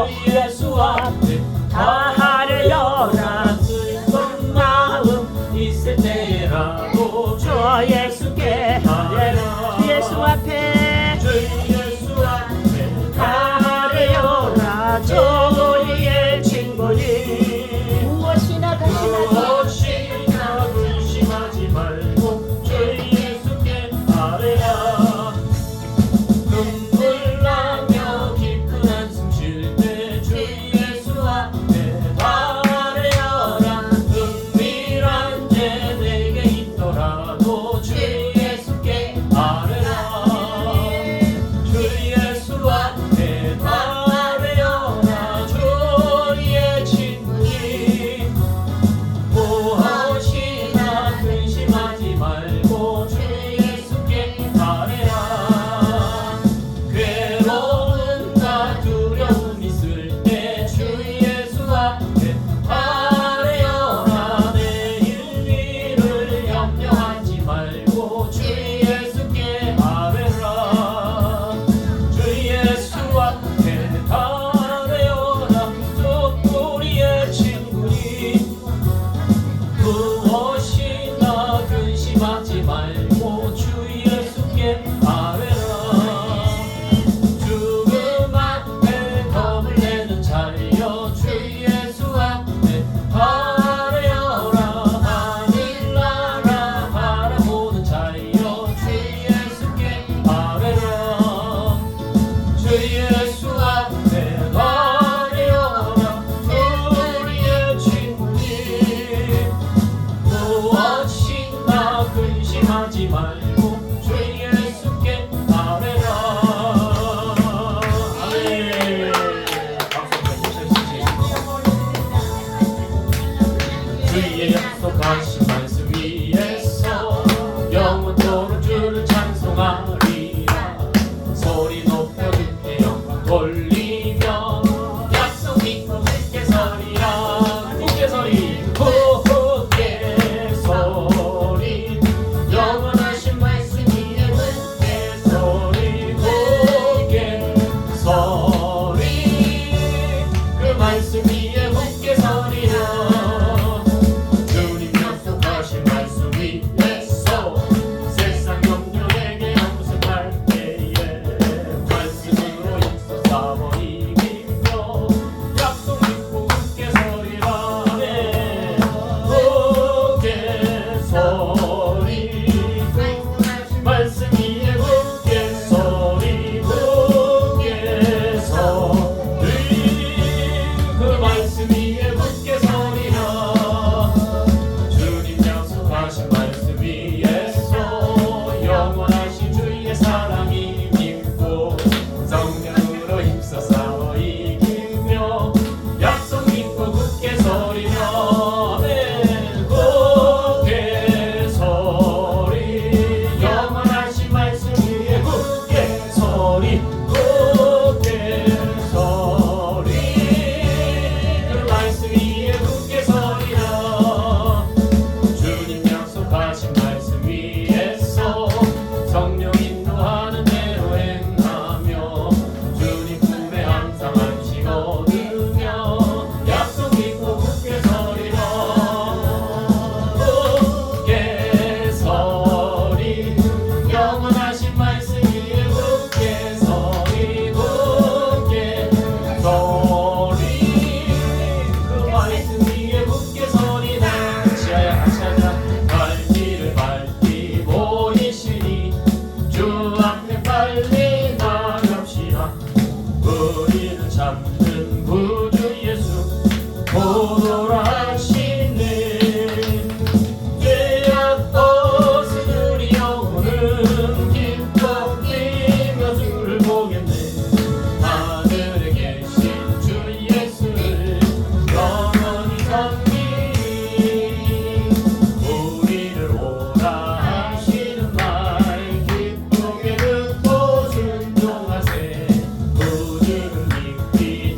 우리 예수 앞에 다하려나 슬픈 마음 있을 때라도 주 예수께 하래라. 예수 앞에 주 예수 앞에 다하려나 주 우리의 친구니 무엇이나 무엇이나 근심하지 말고 주 예수께 아뢰라. 눈물 나며 깊은 한숨 쉴 때 주 예수 앞에 아뢰어라. 은밀한 죄 내게 있더라도 주 예수께 아뢰라. 주 예수 앞에 아뢰어라. 주 우리의 친구니 무엇이나 근심하지 말고 주 예수께 아뢰라. 괴로움과 두려움 있을 때 주 예수 앞에 아뢰어라. 내일 일을 염려하지 말고 주 예수께 아뢰라. 주 예수 앞에 아뢰어라. 또 우리의 친구니 무엇이나 근심하지 말고 주 예수께 아뢰라. 죽음 앞에 겁을 내는 자여 주 예수 앞에 아뢰어라. 하늘나라 바라보는 자여 주 예수께 아뢰라. 주 예수 앞에 아뢰어라. 우리의 친구니 무엇이나 근심하지 말고 주 예수께 아뢰라. 아멘. 주의 약속하신 말씀 위에서 영원토록 주를 찬송하리라. 소리 높여 주께 영광 돌리며 약속 믿고 굳게 서리라. 굳게 서리 굳게 서리. 영원하신 말씀 위에 굳게 서리. 굳게 서리. 그 말씀 위에 굳게 서리라. 주님 약속하신 말씀 위에서 세상 염려에게 염색할 때에 말씀으로 있어 싸워 이기며 약속 믿고 굳게 서리라. 네. 굳게 서리. 말씀 위에 굳게 서리. 굳게 서리. 그 말씀 위에 굳게 서리라. 주님 약속하신 말씀 위에서 영원하신 주의 사랑이 믿고 성령으로 힘써 싸워 이기며 약속 믿고 굳게 서리라. 아멘. 굳게 서리. 영원하신 말씀 위에 굳게 서리. 굳게 서리. 그 말씀 위에 굳게 서리라. 주님 약속하신 말씀 위에서 성령 인도하는 대로 행하며 주님 품에 항상 안식 얻으며 약속 믿고 굳게 서리라. 굳게 서리. 영원하신 말씀 위에 굳게 서리. 굳게 서리. 그 말씀 위에 굳게 서리라. 지하야 같이 하자. 발길을 밟기 보이시니 주 앞에 빨리 나갑시다. 우리는 잡는 구주 예수 곧 돌아오시네. 죄악 벗은 우리 영혼은 기뻐 뛰며 주를 보겠네. 하늘에 계신 주 예수를 영원히 섬기니 우리를 오라 하시는 말 기쁘게 듣고 순종하세. 구주를 믿기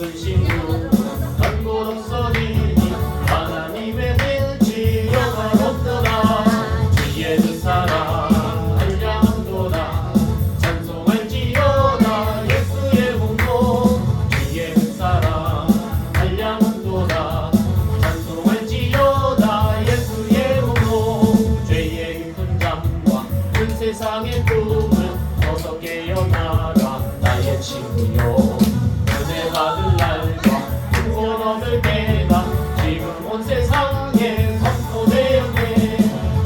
근심 단골 없어지니 하나님의 빛이 영화롭도다. 주의 그 사랑 한량도다. 찬송할지어다 예수의 공로. 주의 그 사랑 한량도다. 찬송할지어다 예수의 공로. 죄의 큰 잠과 큰 세상의 꿈을 어서 깨어나라 나의 친구여. 은혜 받을 날과 구원 얻을 때가 지금 온 세상에 선포되었네.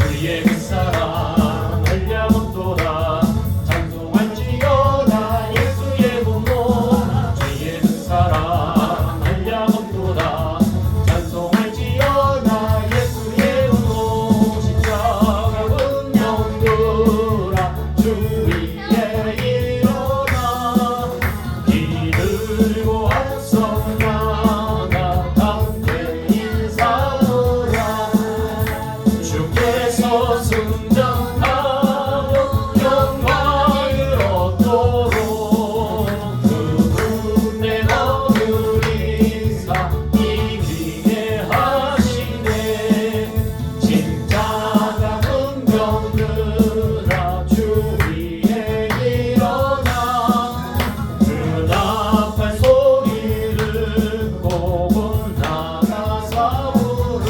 주의 그 사랑 한량없도다. 찬송할지어다 예수의 공로. 주의 그 사랑 한량없도다. 찬송할지어다 예수의 공로. 십자가 운명들아 주 위에 일어나. 길 들고 앞서 나가 담대 인사하라. 주께서 승전하여 영광을 얻도록 그분의 어느리사 이기게 하시네. 십자가 운명들아 주 위에 일어나. 그 나팔 소리를 꼭 나가 싸우라.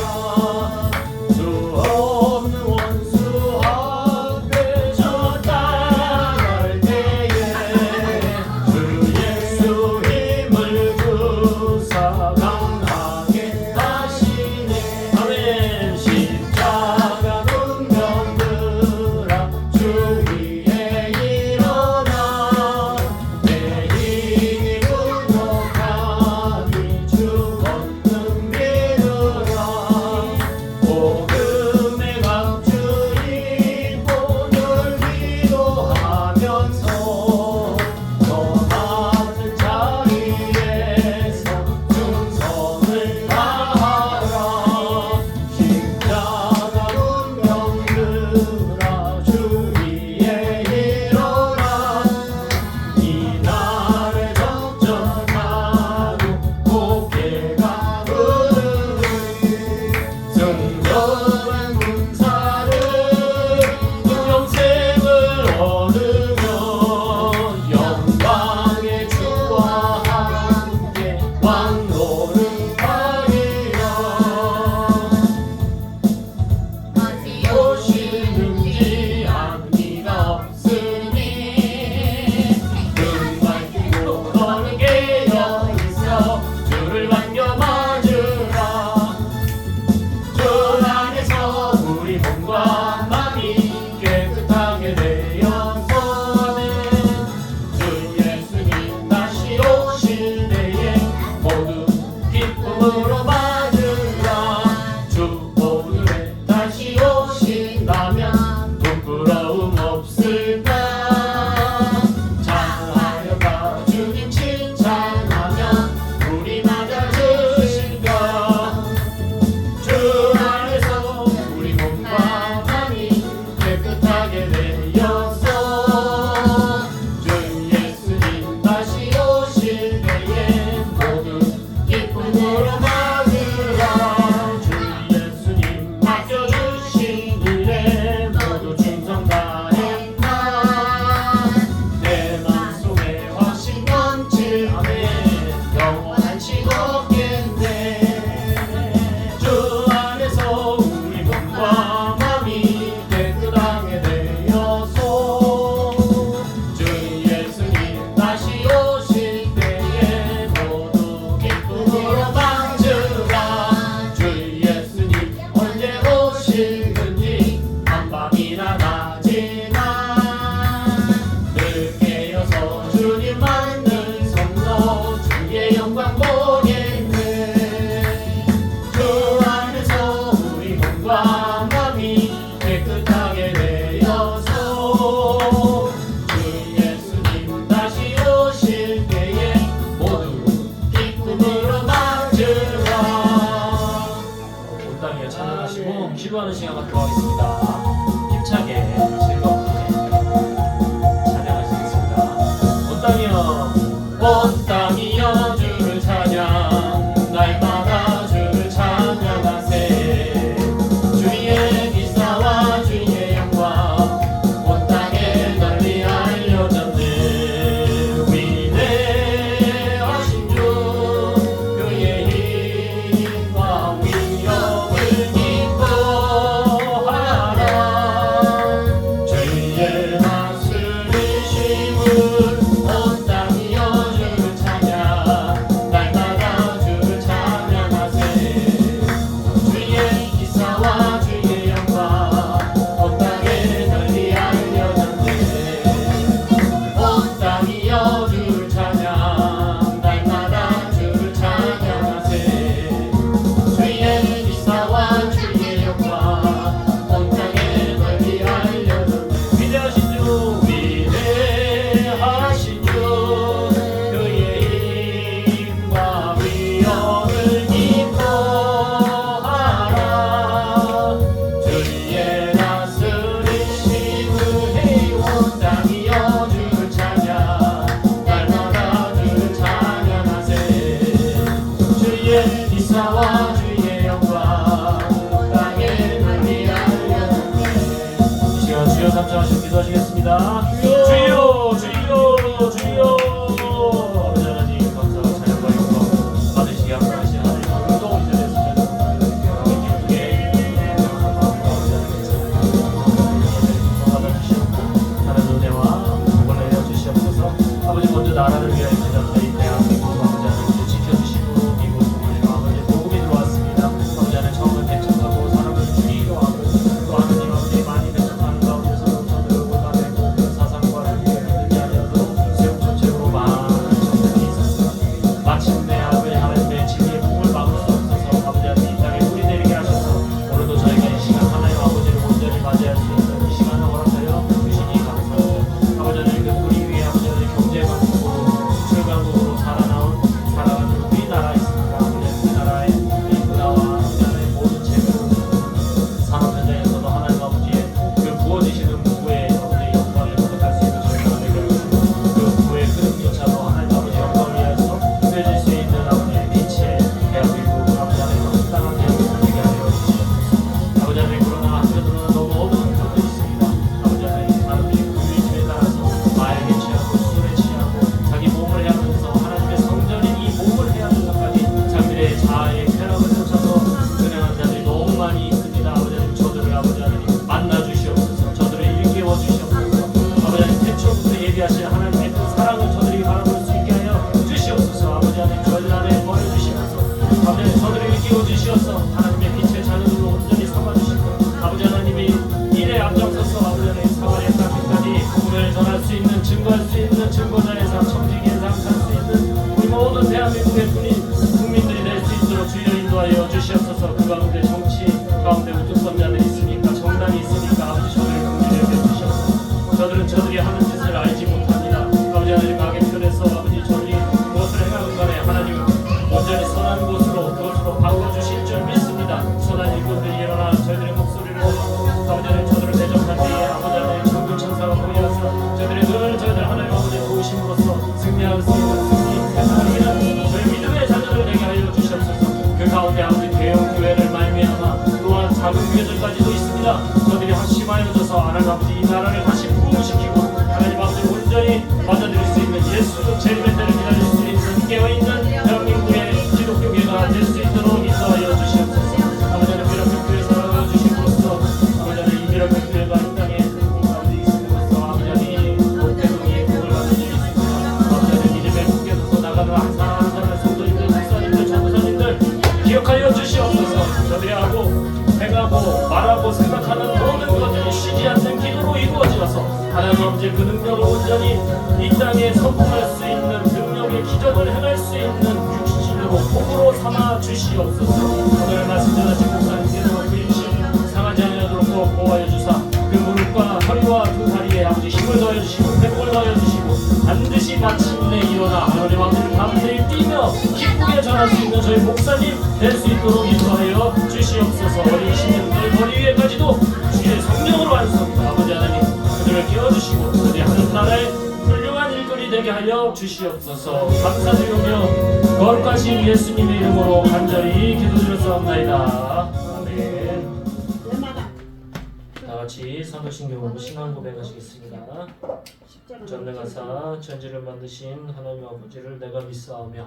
수 없는 원수 앞에 저 따라갈 때에 주 예수 힘을 주사 강하게 하시네. 아멘. 십자가 운명들아 주 위에 일어나. 내 힘이 부족하니 주 권능 믿으라. 복음의 감주 입고 늘 기도하면서 너 같은 자리에서 충성을 다하라. 십자가 운명들아 주 위에 일어나. 이 날에 적전하고 고개가 흐르는 승전한 군사를 영생을 얻으며 영광의 주와 함께 왕노를 하리라. 오시는지 앞니가 없으니 눈 밝히고 너는 깨어있어. 주를 반겨 맞으라. 주 안에서 우리 몸과 마음이 깨끗하게 되어서는 주 예수님 다시 오실 때에 모두 기쁨으로 맞으라. 주 오늘에 다시 오신다면 부끄러움 없을까. 잘하여가 주님 칭찬하면 우리 맞아주실까. 주 안에서 우리 몸과 마음이 깨끗하게 되어서 주 예수님 다시 오실 때에 모두 기쁨으로 맞으라. 주 예수님 맡겨주신 일에 모두 충성 다했나. 내 맘속에 확신 넘칠 아멘. 영원한 직업겠네. 주 안에서 우리 몸과 마음이 깨끗하게 되어서 주 예수님 다시 오실 때에 모두 기쁨으로 맞으라. 주 예수님 언제 오실는지 한밤이나 낮이나 늘 깨어서 주님 만날 성도 주의 영광 보겠네. 주 안에서 우리 몸과 마음이 깨끗하게 되어서 주 예수님 다시 오실 때에 모두 기쁨으로 맞으라. 온 땅에 찬양하시고 기도하는 시간 갖도록 하겠습니다. 힘차게 즐겁게 찬양하시겠습니다. 온 땅이여 주를 찬양하라. 삼창하시고 기도하시겠습니다. 주여 주여 주여. 아버지 하나님 감사와 찬양과 영광 받으시기 합당하신 하나님 또 이제 됐습니다. 하나님 은혜와 복을 내려 주시옵소서. 아버지 먼저 나라를 위하여 기도합니다. 이 대한민국 아버지 하나님 지켜주시고 미국 부모님 아버지 복음이 들어왔습니다. 아버지 하나님 처음은 대척하고 사람을 죽이기도 하고 또 하나님 아버지 많이 대척하는 가운데서 저들을 골라내고 사상과 믿지 않아도 세속 전체로 많은 정책이 있었습니다. 마침내 아버지 하나님의 진리의 꿈을 막을 수 없어서 아버지 하나님 이 땅에 뿌리 내리게 하셔서 오늘도 저희가 이 시간 하나님 아버지를 온전히 맞이할 수 있는 이 시간을 허락하여 주시니 감사합니다. 아버지 하나님 그 뿌리 위에 아버지 하나님 경제강국으로 수출강국으로 살아나온 살아가는 우리나라 있습니다. 아버지 하나님 그 나라의 이 문화와 아버지 하나님 모든 재물 산업 현장에서도 하나님 아버지의 그 부어지시는 부의 아버지 영광을 거듭할 수 있는 저희가 되게 하시고 그 부의 흐름조차도 하나님 아버지 영광을 위해서 쓰여질 수 있는 아버지의 빛의 대한민국 아버지 하나님 합당한 대한민국 되게 하여 주시옵소서. 아버지 하나님 그러나 한편으로는 너무 어두운 쪽도 있습니다. 아버지 하나님 사람들이 부유심에 따라서 마약에 취하고 술에 취하고 자기 몸을 해하면서 하나님의 성전인 이 몸을 해하면서까지 자기들의 자아의 쾌락을 쫓아서 은행한 자들이 너무 많이 있습니다. 아버지 하나님 저들을 아버지 하나님 만나 주시옵소서. 저들을 일깨워 주시옵소서. 아버지 하나님 태초부터 예비하신 하나님의 그 사랑을 저들이 바라볼 수 있게 하여 주시옵소서. 아버지 하나님 저희들 안에 버려주시면서 아버지 하나님 저들을 일깨워 주시옵소서. 하나님의 빛의 자녀들로 온전히 삼아주시고 아버지 하나님이 일에 앞장서서 아버지 하나님 사마리아 땅까지 복음을 전할 수 있는 증거할 수 있는 증거자의 삶 청지기의 삶 살 수 있는 우리 모든 대한민국의 국민들이 될 수 있도록 주여 인도하여 주시옵소서. 그 가운데 정치 가운데 우뚝선자들이 있으니까 정당이 있으니까 아버지 저들을 긍휼히 여겨주시옵소서. 저들은 저들이 하는 짓을 알지 못합니다. 아버지 하나님 악의 편에서 아버지 저들이 무엇을 행하는 간에 하나님 온전히 선한 곳으로 그것으로 바꿔주실 줄 믿습니다. 선한 일꾼들이 일어나 저희들의 목소리를 듣고 아버지 하나님 저들을 대적한 뒤에 아버지 하나님 천군 천사가 보여서 저희들이 늘 저희들 하나님 아버지 도우심으로써 승리할 수 있는 승리 세상을 위한 저희 믿음의 자녀들 되게 하여 주시옵소서. 그 가운데 아버지 대형 교회를 말미암아 또한 작은 교회들까지도 있습니다. 저들이 합심하여져서 하나님 아버지 이 나라를 다시 부흥시키고 하나님 아버지 온전히 받아들일 수 있는 예수 재림의 때를 기다릴 수 있는 깨어있는 대한민국의 기독교계가 될 수 있도록 인도하여 주시옵소서. 아버지 하나님 미라클 교회 살아가 주심으로써 아버지 하나님 이 미라클 교회가 이 땅에 아버지 있음으로써 아버지 하나님 목대동이 복을 받는 일이 있습니다. 아버지 하나님 믿음의 국계에서 나가는 한 사람 한 사람의 성도님들 목사님들 전도사님들 기억하여 주시옵소서. 저들이 하고 행하고 말하고 생각하는 모든 것들이 쉬지 않는 기도로 이루어지어서 하나님 아버지 그 능력을 온전히 이 땅에 선포할 수 있는 능력의 기적을 행할 수 있는 육신으로 복으로 삼아 주시옵소서. 오늘 말씀 전하신 목사님께서 그 임신 상하지 않도록 꼭 보호하여 주사 그 무릎과 허리와 두 다리에 아버지 힘을 더해 주시고 회복을 더해 주시고 반드시 마침내 일어나 하나님 아버지 밤새일 뛰며 기쁘게 전할 수 있는 저희 목사님 될 수 있도록 인도하여 주시옵소서. 어린 신령들 머리 위에까지도 주의 성령으로 완성합니다. 아버지 하나님 그들을 끼워주시고 그들이 하늘나라의 훌륭한 일거리 되게 하여 주시옵소서. 감사드리며 거룩하신 예수님의 이름으로 간절히 기도드렸사옵나이다. 아멘. 다같이 사도신경으로 신앙 고백하시겠습니다. 전능하사 천지를 만드신 하나님 아버지를 내가 믿사오며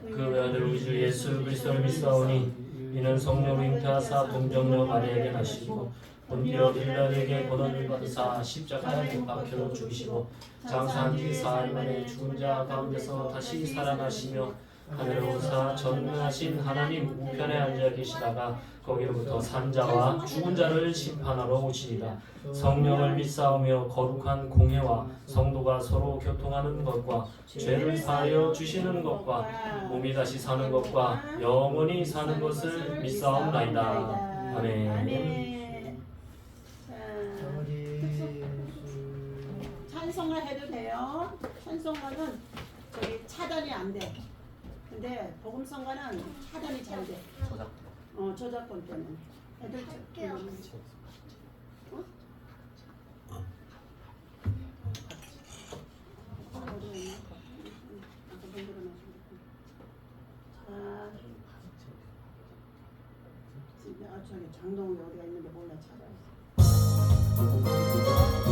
그 외아들 우리 주 예수 그리스도를 믿사오니 이는 성령으로 잉태하사 동정녀 마리아에게 나시고 본디오 빌라에게 고난을 받으사 십자가에 못 박혀 죽이시고 장사한 지 사흘 만에 죽은 자 가운데서 다시 살아나시며 하늘에 오사 전능하신 하나님 우편에 앉아 계시다가 거기로부터 산자와 죽은 자를 심판하러 오시리라. 성령을 믿사오며 거룩한 공회와 성도가 서로 교통하는 것과 죄를 사하여 주시는 것과 몸이 다시 사는 것과 영원히 사는 것을 믿사옵나이다. 아멘. 찬송을 해도 돼요. 찬송가는 저기 차단이 안 돼. 근데 복음성가는 차단이 잘 돼. 저작권 때문에. 애들 할게요. 저기 장동이 어디가 있는데 몰라 찾아왔어.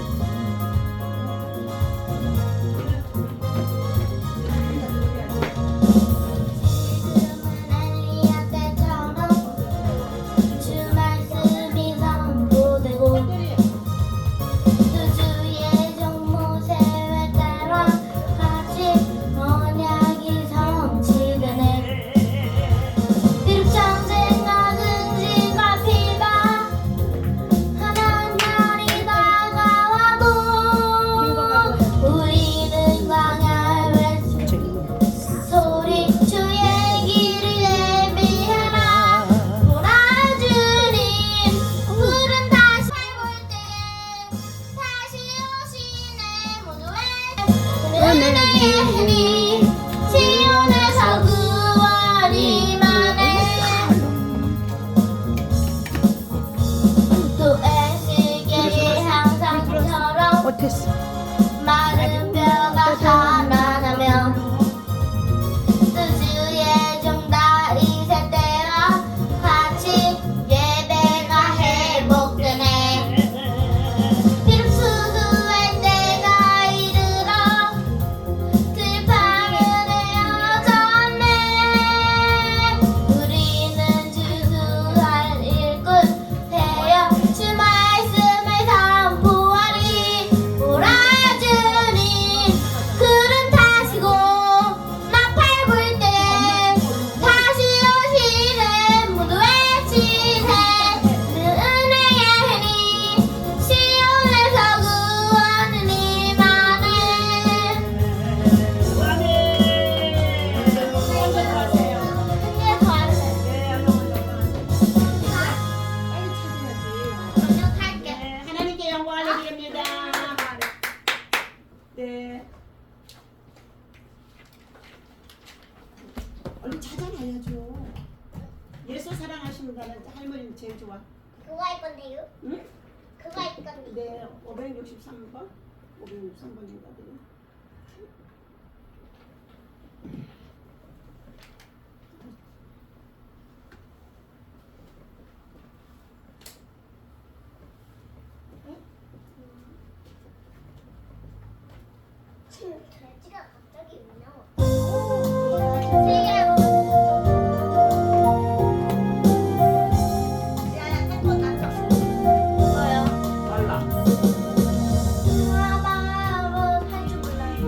예수 사랑하신다는 할머니 제일 좋아. 그거 할 건데요? 응? 그거 할 건데. 네, 563번? 563번인가 그래. 돼지가 갑자기 왜 나와? 세계라고. 야야 템포 낮춰. 뭐요? 빨라. 아버지 할줄 몰라요.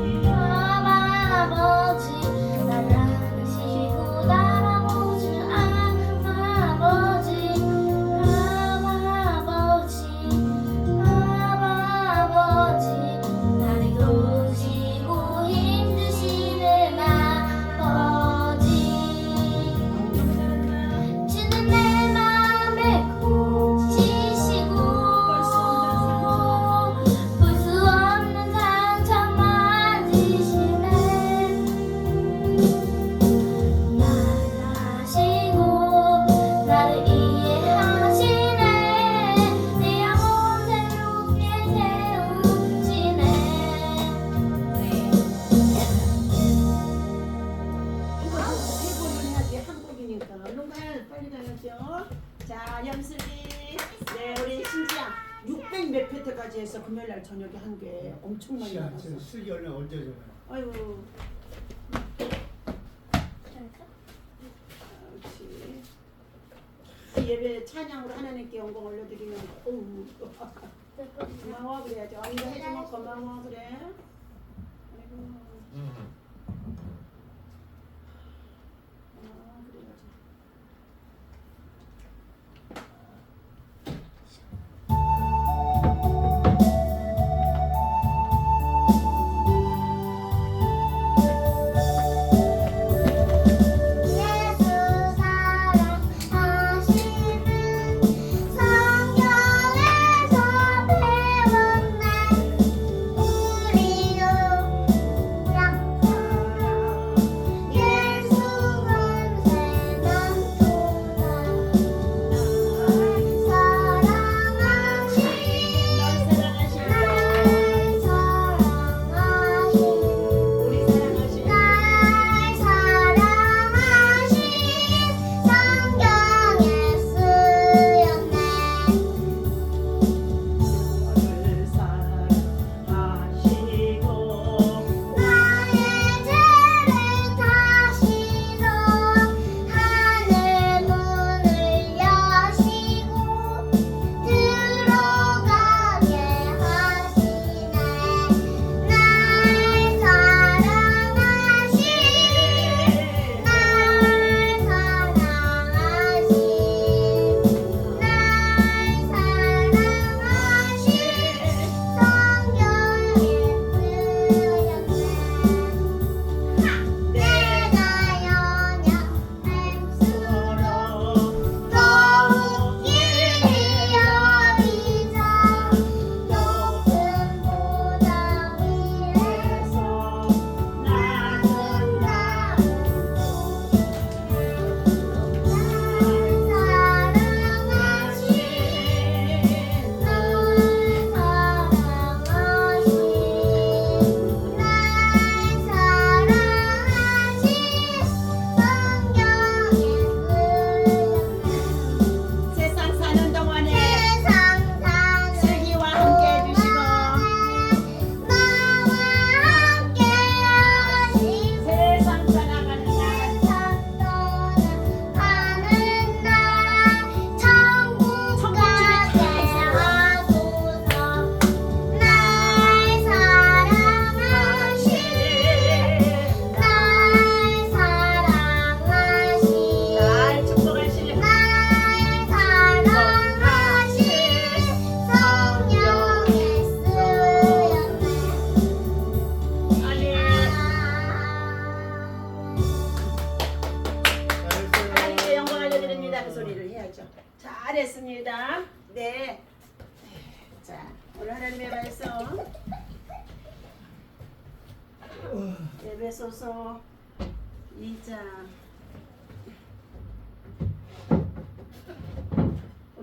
아버지 나를 안으시고 날아보지 아버지 나를 도우시고 힘주시는 아버지 주는 내 맘에 고치시고 볼 수 없는 상처 만지시네 말하시고 나를 이해하시네 내 영혼 새롭게 세우시네 이거 세 번은 해야지 한국이니까. 얼른 가야 빨리 가야죠. 자, 염슬이. 네, 우리 신지야. 600 몇 페트까지 해서 금요일날 저녁에 한 게 엄청 많이 시간 나왔어. 쓰기 얼마 올려줘요. 아이고. 그렇지. 예배 찬양으로 하나님께 영광 올려드리는 거. 어우. 고마워 그래야지. 언니가 해주면 고마워 그래. 아이고. 고마워 그래야지. 예수 사랑하시는 성경에서 배웠네 우리도 약하나 예수 권세 넘도다 우리 사랑하신 날 사랑하신 성경에 쓰였네 나를 사랑하시고 나의 죄를 다시러 하늘 문을 여시고 들어가게 하시네 날 사랑하신 날 사랑하신 성경에 쓰였네 내가 연약할수록 더욱 길이 여리자 높음보다 위에서 낮은 나를 세상 사는 동안에 슬기와 함께 해주시고 세상 살아가는 날 날 축복하시는 하나님께 영광 알려드립니다. 그 소리를 해야죠. 잘했습니다. 네. 자, 오늘 하나님의 말씀 에베소서 2장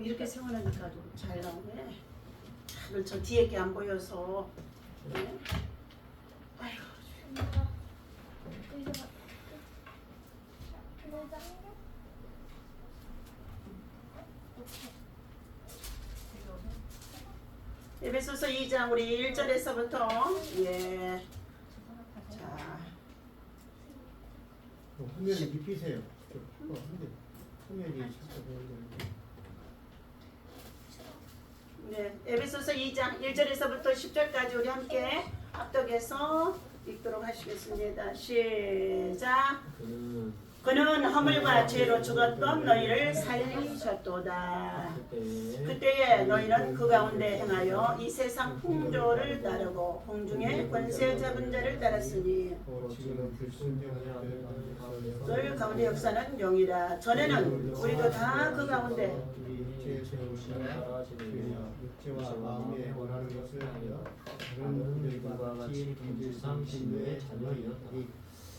이렇게 세워놓으니까 잘 나오네. 다들 저 뒤에 게 안 보여서. 네. 아이고. 에베소서 2장 우리 1절에서부터 예. 자, 화면에 입히세요. 화면이 자꾸 보이는데. 네, 에베소서 2장 1절에서부터 10절까지 우리 함께 합독해서 읽도록 하시겠습니다. 시작. 그는 허물과 죄로 죽었던 너희를 살리셨도다. 그때에 너희는 그 가운데 행하여 이 세상 풍조를 따르고 공중의 권세 잡은 자를 따랐으니 지금은 불순종하는 너희 가운데 역사는 영이다. 전에는 우리도 다 그 가운데 육체와 마음에 원하는 것을 하여 다른 분들과 같이 동질상 신뢰의 자녀이었다.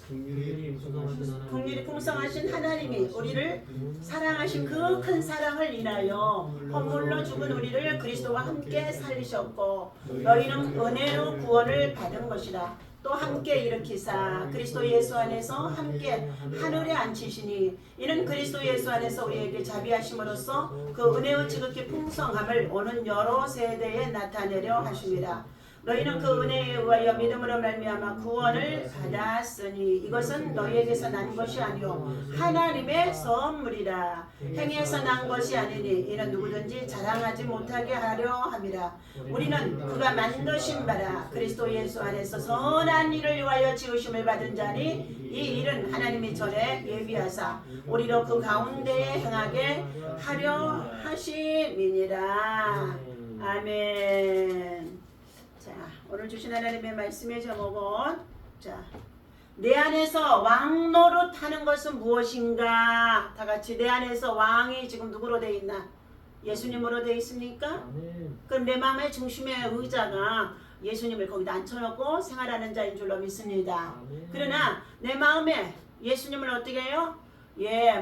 긍휼이 풍성하신 하나님이 우리를 사랑하신 그 큰 사랑을 인하여 허물로 죽은 우리를 그리스도와 함께 살리셨고 너희는 은혜로 구원을 받은 것이라. 또 함께 일으키사 그리스도 예수 안에서 함께 하늘에 앉히시니 이는 그리스도 예수 안에서 우리에게 자비하심으로써 그 은혜의 지극히 풍성함을 오는 여러 세대에 나타내려 하십니다. 너희는 그 은혜에 의하여 믿음으로 말미암아 구원을 받았으니 이것은 너희에게서 난 것이 아니요 하나님의 선물이라. 행위에서 난 것이 아니니 이는 누구든지 자랑하지 못하게 하려 함이라. 우리는 그가 만드신 바라 그리스도 예수 안에서 선한 일을 위하여 지으심을 받은 자니 이 일은 하나님이 전에 예비하사 우리로 그 가운데에 행하게 하려 하심이니라. 아멘. 자, 오늘 주신 하나님의 말씀의 제목은 내 안에서 왕 노릇하는 것은 무엇인가? 다 같이 내 안에서 왕이 지금 누구로 돼 있나? 예수님으로 돼 있습니까? 그럼 내 마음의 중심의 의자가 예수님을 거기다 앉혀놓고 생활하는 자인 줄로 믿습니다. 그러나 내 마음에 예수님을 어떻게 해요?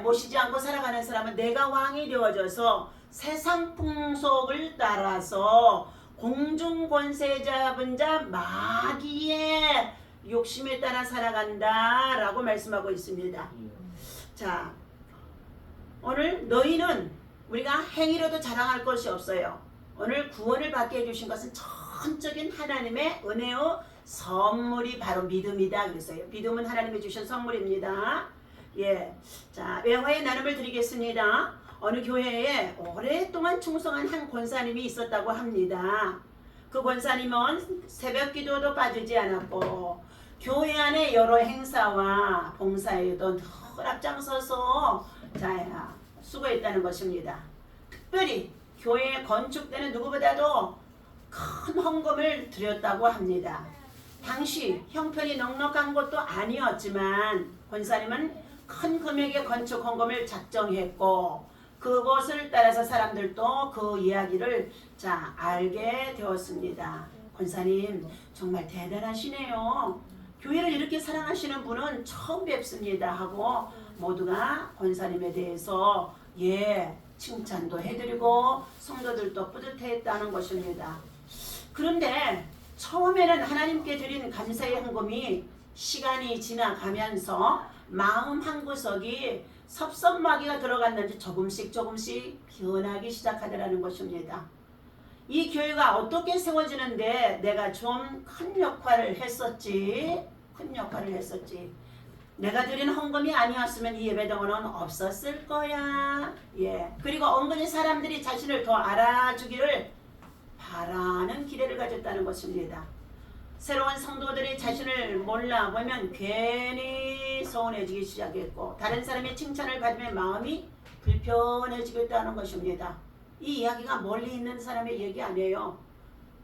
모시지 않고 살아가는 사람은 내가 왕이 되어져서 세상 풍속을 따라서 공중 권세 잡은 자 마귀의 욕심에 따라 살아간다 라고 말씀하고 있습니다. 자, 오늘 너희는 우리가 행위로도 자랑할 것이 없어요. 오늘 구원을 받게 해주신 것은 전적인 하나님의 은혜의 선물이 바로 믿음이다 그랬어요. 믿음은 하나님이 주신 선물입니다. 자, 외화의 나눔을 드리겠습니다. 어느 교회에 오랫동안 충성한 한 권사님이 있었다고 합니다. 그 권사님은 새벽 기도도 빠지지 않았고 교회 안의 여러 행사와 봉사에도 늘 앞장서서 수고했다는 것입니다. 특별히 교회에 건축되는 누구보다도 큰 헌금을 드렸다고 합니다. 당시 형편이 넉넉한 것도 아니었지만 권사님은 큰 금액의 건축 헌금을 작정했고 그것을 따라서 사람들도 그 이야기를 알게 되었습니다. 권사님 정말 대단하시네요. 교회를 이렇게 사랑하시는 분은 처음 뵙습니다 하고 모두가 권사님에 대해서 칭찬도 해드리고 성도들도 뿌듯했다는 것입니다. 그런데 처음에는 하나님께 드린 감사의 헌금이 시간이 지나가면서 마음 한구석이 섭섭마귀가 들어갔는지 조금씩 변하기 시작하더라는 것입니다. 이 교회가 어떻게 세워지는데 내가 좀 큰 역할을 했었지. 내가 드린 헌금이 아니었으면 이 예배당은 없었을 거야. 그리고 은근히 사람들이 자신을 더 알아주기를 바라는 기대를 가졌다는 것입니다. 새로운 성도들이 자신을 몰라보면 괜히 서운해지기 시작했고 다른 사람의 칭찬을 받으면 마음이 불편해지겠다는 것입니다. 이 이야기가 멀리 있는 사람의 얘기 아니에요.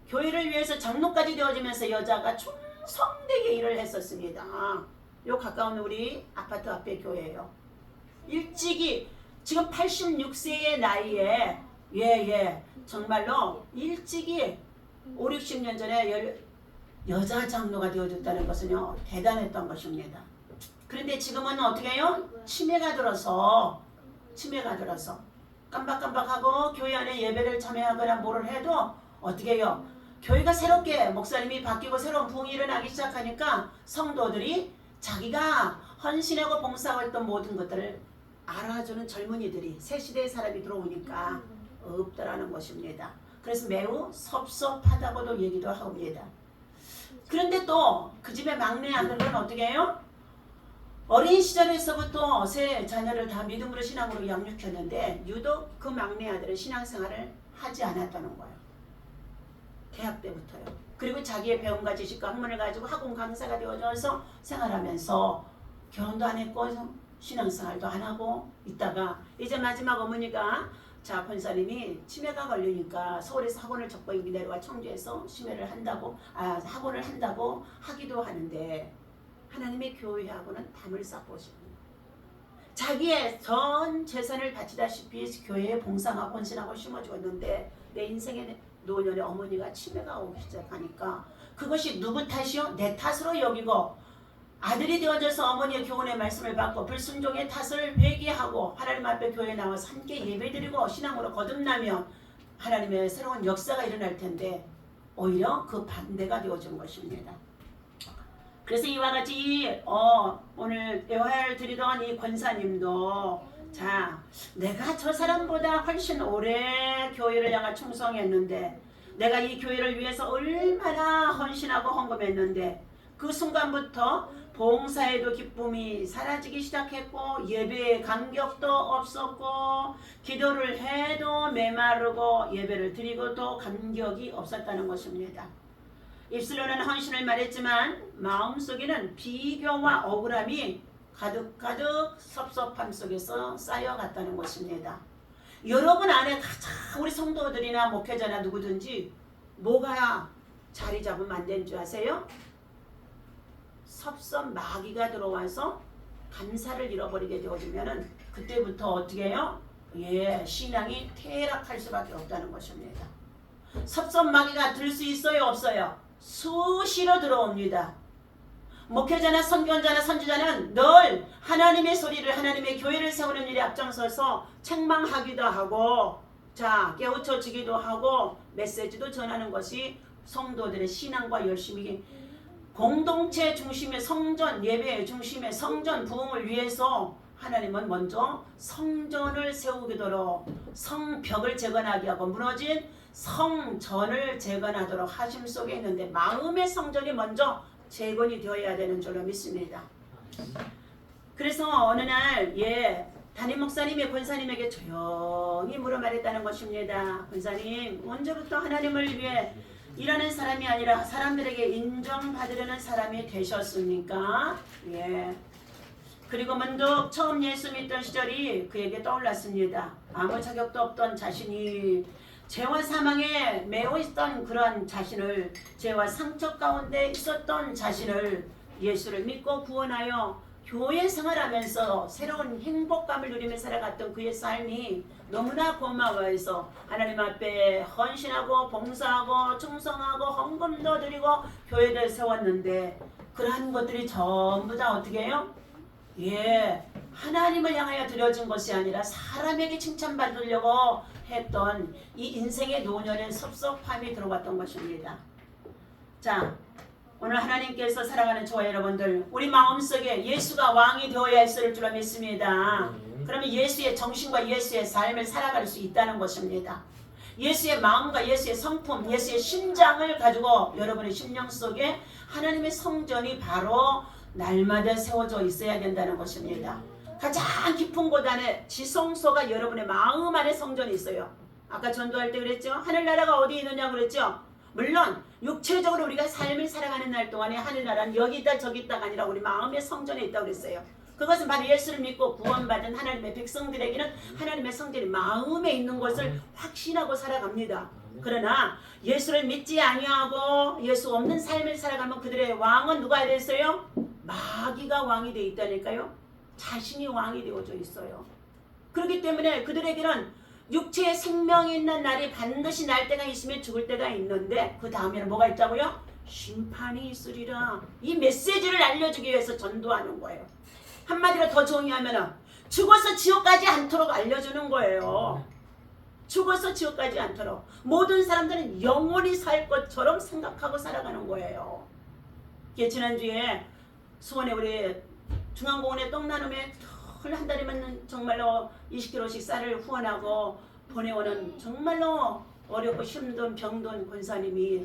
교회를 위해서 장로까지 되어지면서 여자가 충성되게 일을 했었습니다. 요 가까운 우리 아파트 앞에 교회예요. 일찍이 지금 86세의 나이에 정말로 일찍이 5, 60년 전에 여자 장로가 되어줬다는 것은요 대단했던 것입니다. 그런데 지금은 어떻게 해요? 치매가 들어서 깜박깜박하고 교회 안에 예배를 참여하거나 뭐를 해도 어떻게 해요? 교회가 새롭게 목사님이 바뀌고 새로운 부흥이 일어나기 시작하니까 성도들이 자기가 헌신하고 봉사하고 했던 모든 것들을 알아주는 젊은이들이 새 시대의 사람이 들어오니까 없더라는 것입니다. 그래서 매우 섭섭하다고도 얘기도 합니다. 그런데 또 그 집의 막내 아들은 어떻게 해요? 어린 시절에서부터 세 자녀를 다 믿음으로 신앙으로 양육했는데 유독 그 막내 아들은 신앙생활을 하지 않았다는 거예요. 대학 때부터요. 그리고 자기의 배움과 지식과 학문을 가지고 학원 강사가 되어져서 생활하면서 결혼도 안 했고 신앙생활도 안 하고 있다가 이제 마지막 어머니가 자 권사님이 치매가 걸리니까 서울에서 학원을 접고 내려와 청주에서 치매를 한다고 학원을 한다고 하기도 하는데 하나님의 교회하고는 담을 쌓고 싶습니다. 자기의 전 재산을 바치다시피 교회에 봉사하고 헌신하고 심어주었는데 내 인생의 노년에 어머니가 치매가 오기 시작하니까 그것이 누구 탓이요? 내 탓으로 여기고 아들이 되어져서 어머니의 교훈의 말씀을 받고 불순종의 탓을 회개하고 하나님 앞에 교회에 나와서 함께 예배드리고 신앙으로 거듭나면 하나님의 새로운 역사가 일어날 텐데 오히려 그 반대가 되어진 것입니다. 그래서 이와 같이 오늘 예화를 드리던 이 권사님도 자 내가 저 사람보다 훨씬 오래 교회를 향해 충성했는데 내가 이 교회를 위해서 얼마나 헌신하고 헌금했는데 그 순간부터 봉사에도 기쁨이 사라지기 시작했고 예배에 감격도 없었고 기도를 해도 메마르고 예배를 드리고도 감격이 없었다는 것입니다. 입술로는 헌신을 말했지만 마음속에는 비교와 억울함이 가득가득 섭섭함 속에서 쌓여갔다는 것입니다. 여러분 안에 가장 우리 성도들이나 목회자나 누구든지 뭐가 자리 잡으면 안 되는 줄 아세요? 섭섭 마귀가 들어와서 감사를 잃어버리게 되어지면은 그때부터 어떻게 해요? 신앙이 퇴락할 수밖에 없다는 것입니다. 섭섭 마귀가 들 수 있어요? 없어요? 수시로 들어옵니다. 목회자나 선교자나 선지자는 늘 하나님의 소리를 하나님의 교회를 세우는 일에 앞장서서 책망하기도 하고 자 깨우쳐주기도 하고 메시지도 전하는 것이 성도들의 신앙과 열심히 공동체 중심의 성전 예배 중심의 성전 부흥을 위해서 하나님은 먼저 성전을 세우도록 성벽을 재건하게 하고 무너진 성전을 재건하도록 하심 속에 있는데 마음의 성전이 먼저 재건이 되어야 되는 줄로 믿습니다. 그래서 어느 날 담임 목사님이 권사님에게 조용히 물어 말했다는 것입니다. 권사님 언제부터 하나님을 위해 일하는 사람이 아니라 사람들에게 인정받으려는 사람이 되셨습니까? 그리고 문득 처음 예수 믿던 시절이 그에게 떠올랐습니다. 아무 자격도 없던 자신이 죄와 사망에 매여 있던 그러한 자신을 죄와 상처 가운데 있었던 자신을 예수를 믿고 구원하여 교회 생활하면서 새로운 행복감을 누리며 살아갔던 그의 삶이 너무나 고마워해서 하나님 앞에 헌신하고 봉사하고 충성하고 헌금도 드리고 교회를 세웠는데 그러한 것들이 전부 다 어떻게 해요? 하나님을 향하여 드려진 것이 아니라 사람에게 칭찬받으려고 했던 이 인생의 노년에 섭섭함이 들어왔던 것입니다. 자, 오늘 하나님께서 사랑하는 저와 여러분들 우리 마음속에 예수가 왕이 되어야 했을 줄 믿습니다. 그러면 예수의 정신과 예수의 삶을 살아갈 수 있다는 것입니다. 예수의 마음과 예수의 성품, 예수의 심장을 가지고 여러분의 심령 속에 하나님의 성전이 바로 날마다 세워져 있어야 된다는 것입니다. 가장 깊은 곳 안에 지성소가 여러분의 마음 안에 성전이 있어요. 아까 전도할 때 그랬죠? 하늘나라가 어디 있느냐 그랬죠? 물론 육체적으로 우리가 삶을 살아가는 날 동안에 하늘나라는 여기 있다 저기 있다가 아니라 우리 마음의 성전에 있다고 그랬어요. 그것은 바로 예수를 믿고 구원받은 하나님의 백성들에게는 하나님의 성전이 마음에 있는 것을 확신하고 살아갑니다. 그러나 예수를 믿지 아니하고 예수 없는 삶을 살아가면 그들의 왕은 누가 됐어요? 마귀가 왕이 되어 있다니까요. 자신이 왕이 되어져 있어요. 그렇기 때문에 그들에게는 육체의 생명이 있는 날이 반드시 날 때가 있으면 죽을 때가 있는데 그 다음에는 뭐가 있다고요? 심판이 있으리라. 이 메시지를 알려주기 위해서 전도하는 거예요. 한마디로 더 정의하면 죽어서 지옥 가지 않도록 알려주는 거예요. 죽어서 지옥 가지 않도록 모든 사람들은 영원히 살 것처럼 생각하고 살아가는 거예요. 예, 지난주에 수원에 우리 중앙공원에 똥나눔에 한 달이면 정말로 20kg씩 쌀을 후원하고 보내오는 정말로 어렵고 힘든 병든 권사님이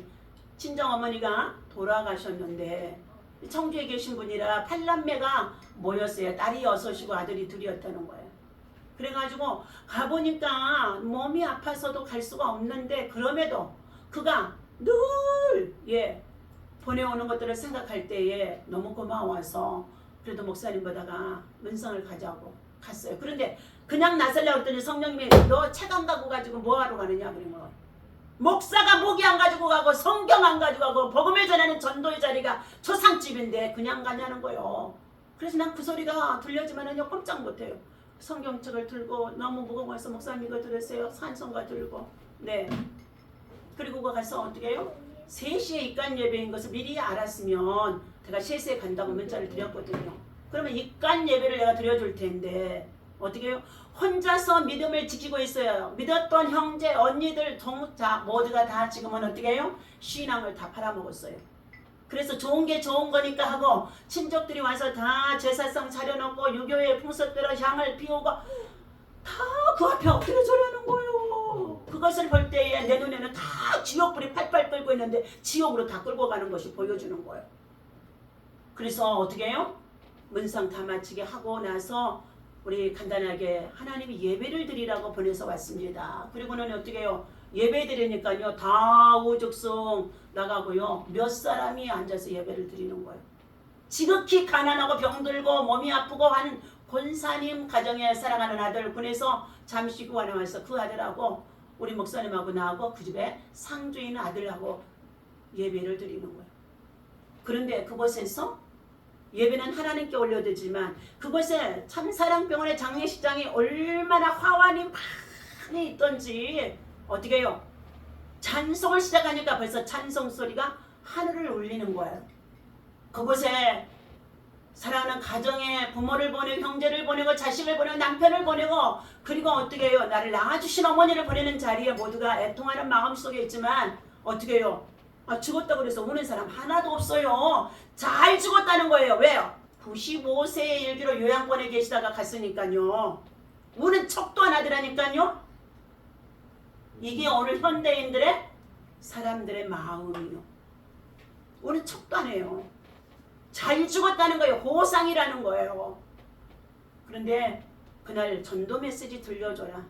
친정어머니가 돌아가셨는데 청주에 계신 분이라 8남매가 모였어요. 딸이 6이고 아들이 2이었다는 거예요. 그래가지고 가보니까 몸이 아파서도 갈 수가 없는데 그럼에도 그가 늘 보내오는 것들을 생각할 때에 너무 고마워서 그래도 목사님 보다가 문상을 가자고 갔어요. 그런데 그냥 나서려고 했더니 성령님이 너 책 안 가고 가지고 뭐하러 가느냐 그런 거예요. 목사가 목이 안 가지고 가고 성경 안 가지고 가고 복음을 전하는 전도의 자리가 초상집인데 그냥 가냐는 거예요. 그래서 난 그 소리가 들려지면은요 꼼짝 못해요. 성경책을 들고 너무 무거워서 목사님 이거 들으세요. 산성가 들고 그리고 그거 가서 어떻게 해요? 3시에 입간 예배인 것을 미리 알았으면 제가 3시에 간다고 문자를 드렸거든요. 그러면 입간 예배를 내가 드려줄 텐데 어떻게 해요? 혼자서 믿음을 지키고 있어요. 믿었던 형제, 언니들 모두가 다 지금은 어떻게 해요? 신앙을 다 팔아먹었어요. 그래서 좋은 게 좋은 거니까 하고 친족들이 와서 다 제사상 차려놓고 유교의 풍습대로 향을 피우고 다 그 앞에 엎드려 절하는 거예요. 그것을 볼 때에 내 눈에는 다 지옥불이 팔팔 끓고 있는데 지옥으로 다 끌고 가는 것이 보여주는 거예요. 그래서 어떻게 해요? 문상 다 마치게 하고 나서 우리 간단하게 하나님이 예배를 드리라고 보내서 왔습니다. 그리고는 어떻게 해요? 예배 드리니까요 다 오죽성 나가고요 몇 사람이 앉아서 예배를 드리는 거예요. 지극히 가난하고 병들고 몸이 아프고 한 권사님 가정에 사랑하는 아들 군에서 잠시 교환에 와서 그 아들하고 우리 목사님하고 나하고 그 집에 상주인 아들하고 예배를 드리는 거예요. 그런데 그곳에서 예배는 하나님께 올려드리지만 그곳에 참사랑병원의 장례식장이 얼마나 화환이 많이 있던지 어떻게 해요? 찬송을 시작하니까 벌써 찬송 소리가 하늘을 울리는 거예요. 그곳에 사랑하는 가정에 부모를 보내고 형제를 보내고 자식을 보내고 남편을 보내고 그리고 어떻게 해요? 나를 낳아주신 어머니를 보내는 자리에 모두가 애통하는 마음속에 있지만 어떻게 해요? 죽었다고 그래서 우는 사람 하나도 없어요. 잘 죽었다는 거예요. 왜요? 95세의 일기로 요양원에 계시다가 갔으니까요. 우는 척도 안 하더라니까요. 이게 오늘 현대인들의 사람들의 마음이요. 우는 척도 안 해요. 잘 죽었다는 거예요. 호상이라는 거예요. 그런데 그날 전도 메시지 들려줘라.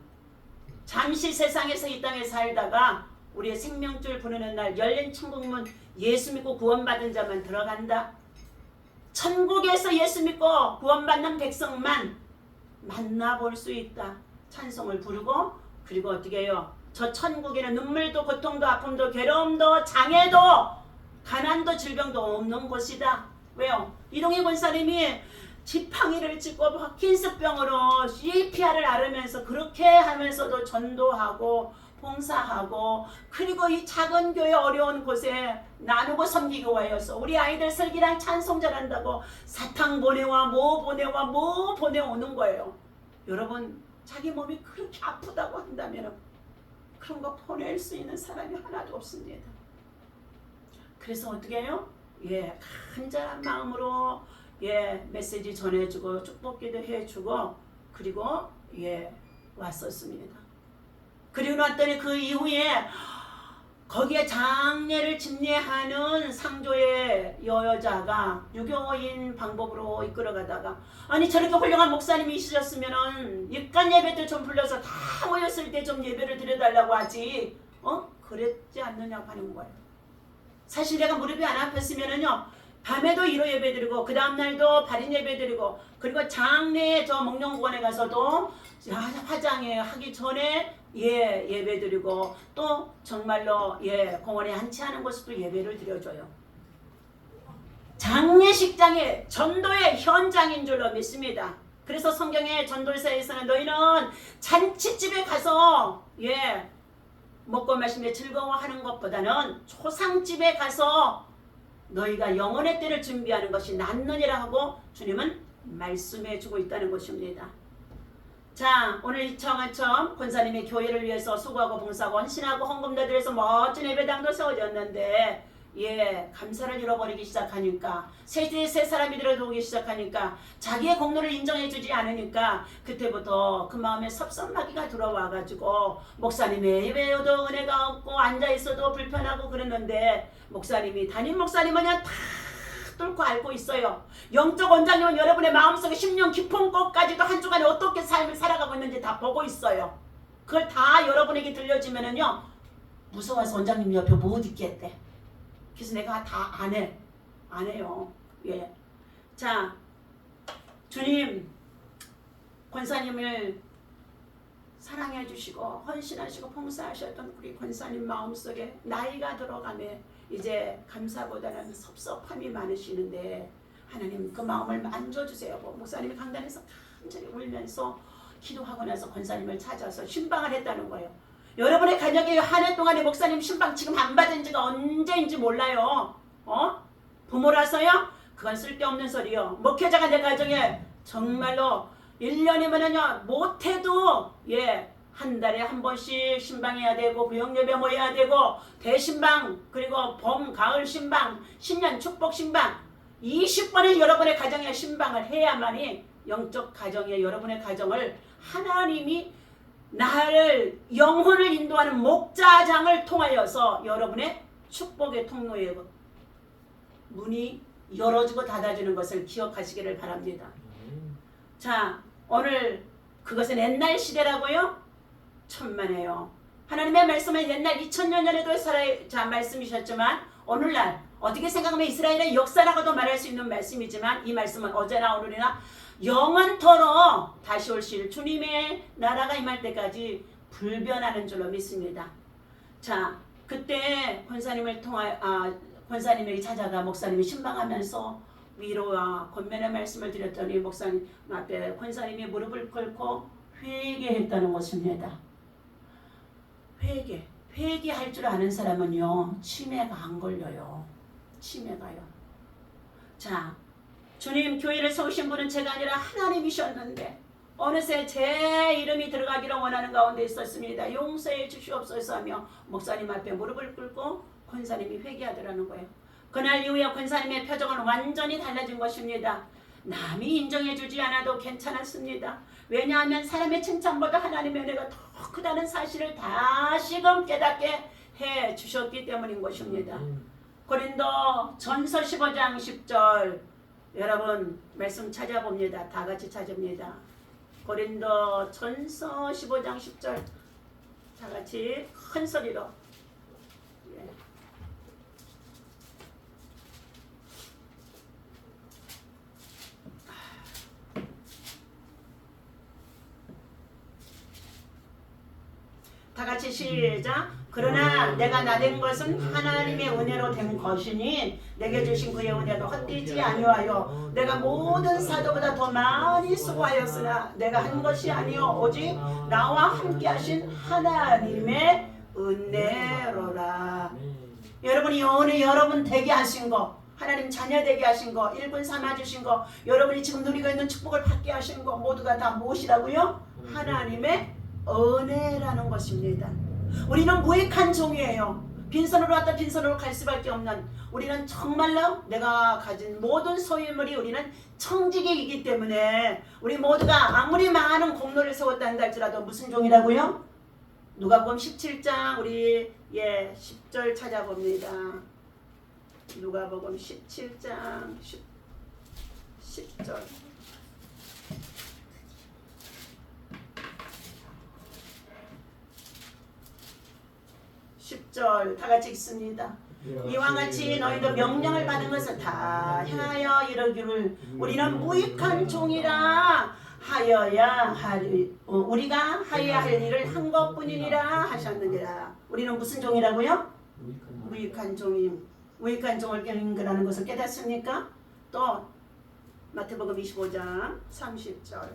잠시 세상에서 이 땅에 살다가 우리의 생명줄 부르는 날 열린 천국문 예수 믿고 구원받은 자만 들어간다. 천국에서 예수 믿고 구원받는 백성만 만나볼 수 있다. 찬송을 부르고 그리고 어떻게 해요? 저 천국에는 눈물도 고통도 아픔도 괴로움도 장애도 가난도 질병도 없는 곳이다. 왜요? 이동희 권사님이 지팡이를 짚고 파킨스병으로 CPR을 앓으면서 그렇게 하면서도 전도하고 봉사하고 그리고 이 작은 교회 어려운 곳에 나누고 섬기고 와서 우리 아이들 슬기랑 찬송 잘한다고 사탕 보내와 뭐 보내와 뭐 보내오는 거예요. 여러분 자기 몸이 그렇게 아프다고 한다면 그런 거 보낼 수 있는 사람이 하나도 없습니다. 그래서 어떻게 해요? 간절한 마음으로 메시지 전해주고 축복기도 해주고 그리고 왔었습니다. 그리고 났더니 그 이후에 거기에 장례를 집례하는 상조의 여자가 유교인 방법으로 이끌어가다가 아니 저렇게 훌륭한 목사님이 있으셨으면은 입간 예배 때 좀 불러서 다 모였을 때 좀 예배를 드려달라고 하지 그랬지 않느냐고 하는 거예요. 사실 내가 무릎이 안 아팠으면은요 밤에도 1호 예배 드리고 그 다음날도 발인 예배 드리고 그리고 장례 저 목련공원에 가서도 화장에 하기 전에 예배 드리고 또 정말로 공원에 한치하는 곳에도 예배를 드려줘요. 장례식장이 전도의 현장인 줄로 믿습니다. 그래서 성경의 전도서에서는 너희는 잔치집에 가서 먹고 마시며 즐거워하는 것보다는 초상집에 가서 너희가 영혼의 때를 준비하는 것이 낫느니라 하고 주님은 말씀해 주고 있다는 것입니다. 자, 오늘 이청아청 권사님의 교회를 위해서 수고하고 봉사하고 헌신하고 헌금도 드려서 멋진 예배당도 세워졌는데 감사를 잃어버리기 시작하니까 새 사람이 들어오기 시작하니까 자기의 공로를 인정해주지 않으니까 그때부터 그 마음에 섭섭마귀가 들어와가지고 목사님의 예배여도 은혜가 없고 앉아있어도 불편하고 그랬는데 목사님이 담임 목사님은 그냥 다 뚫고 알고 있어요. 영적 원장님은 여러분의 마음속에 10년 깊은 곳까지도 한 주간에 어떻게 삶을 살아가고 있는지 다 보고 있어요. 그걸 다 여러분에게 들려주면은요 무서워서 원장님 옆에 못 있겠대. 그래서 내가 다 안 해요. 자, 주님 권사님을 사랑해 주시고 헌신하시고 봉사하셨던 우리 권사님 마음속에 나이가 들어가네 이제 감사보다는 섭섭함이 많으시는데 하나님 그 마음을 만져주세요. 목사님이 강단에서 간절히 울면서 기도하고 나서 권사님을 찾아서 신방을 했다는 거예요. 여러분의 가정에 한 해 동안에 목사님 신방 지금 안 받은 지가 언제인지 몰라요. 부모라서요? 그건 쓸데없는 소리요. 목회자가 내 가정에 정말로 1년이면은요 못해도 한 달에 한 번씩 신방해야 되고 구역예배 모여야 되고 대신방 그리고 봄 가을 신방 신년 축복 신방 20번의 여러분의 가정에 신방을 해야만이 영적 가정에 여러분의 가정을 하나님이 나를 영혼을 인도하는 목자장을 통하여서 여러분의 축복의 통로에 문이 열어주고 닫아주는 것을 기억하시기를 바랍니다. 자, 오늘 그것은 옛날 시대라고요? 천만에요. 하나님의 말씀은 옛날 2000년 전에도 말씀이셨지만 오늘날 어떻게 생각하면 이스라엘의 역사라고도 말할 수 있는 말씀이지만 이 말씀은 어제나 오늘이나 영원토록 다시 오실 주님의 나라가 임할 때까지 불변하는 줄로 믿습니다. 자, 그때 권사님에게 찾아가 목사님이 신방하면서 위로와 권면의 말씀을 드렸더니 목사님 앞에 권사님이 무릎을 꿇고 회개했다는 것입니다. 회개할 줄 아는 사람은요 치매가 안 걸려요. 치매가요. 자, 주님 교회를 세우신 분은 제가 아니라 하나님이셨는데 어느새 제 이름이 들어가기를 원하는 가운데 있었습니다. 용서해 주시옵소서 하며 목사님 앞에 무릎을 꿇고 권사님이 회개하더라는 거예요. 그날 이후에 권사님의 표정은 완전히 달라진 것입니다. 남이 인정해 주지 않아도 괜찮았습니다. 왜냐하면 사람의 칭찬보다 하나님의 은혜가 더 크다는 사실을 다시금 깨닫게 해 주셨기 때문인 것입니다. 고린도 전서 15장 10절 여러분 말씀 찾아봅니다. 다 같이 찾습니다. 고린도 전서 15장 10절 다 같이 큰 소리로 다 같이 시작. 그러나 내가 나된 것은 하나님의 은혜로 된 것이니 내게 주신 그의 은혜도 헛되지 아니하여 내가 모든 사도보다 더 많이 수고하였으나 내가 한 것이 아니요 오직 나와 함께 하신 하나님의 은혜로라. 여러분이 은혜 여러분 되게 하신 거 하나님 자녀 되게 하신 거 일꾼 삼아 주신 거 여러분이 지금 누리고 있는 축복을 받게 하신 거 모두가 다 무엇이라고요? 하나님의 은혜라는 것입니다. 우리는 무익한 종이에요. 빈손으로 왔다 빈손으로 갈 수밖에 없는 우리는 정말로 내가 가진 모든 소유물이 우리는 청지기이기 때문에 우리 모두가 아무리 많은 공로를 세웠다는 할지라도 무슨 종이라고요? 누가복음 17장 우리 10절 찾아봅니다. 누가복음 17장 10절 10절 다 같이 읽습니다. 이와 같이 너희도 명령을 받은 것을 다 행하여 이르기를 우리는 무익한 종이라 하여야 하리 우리가 하여야 할 일을 한 것뿐이니라 하셨느니라. 우리는 무슨 종이라고요? 무익한 종이 무익한 종을 깨는 거라는 것을 깨닫습니까? 또 마태복음 25장 30절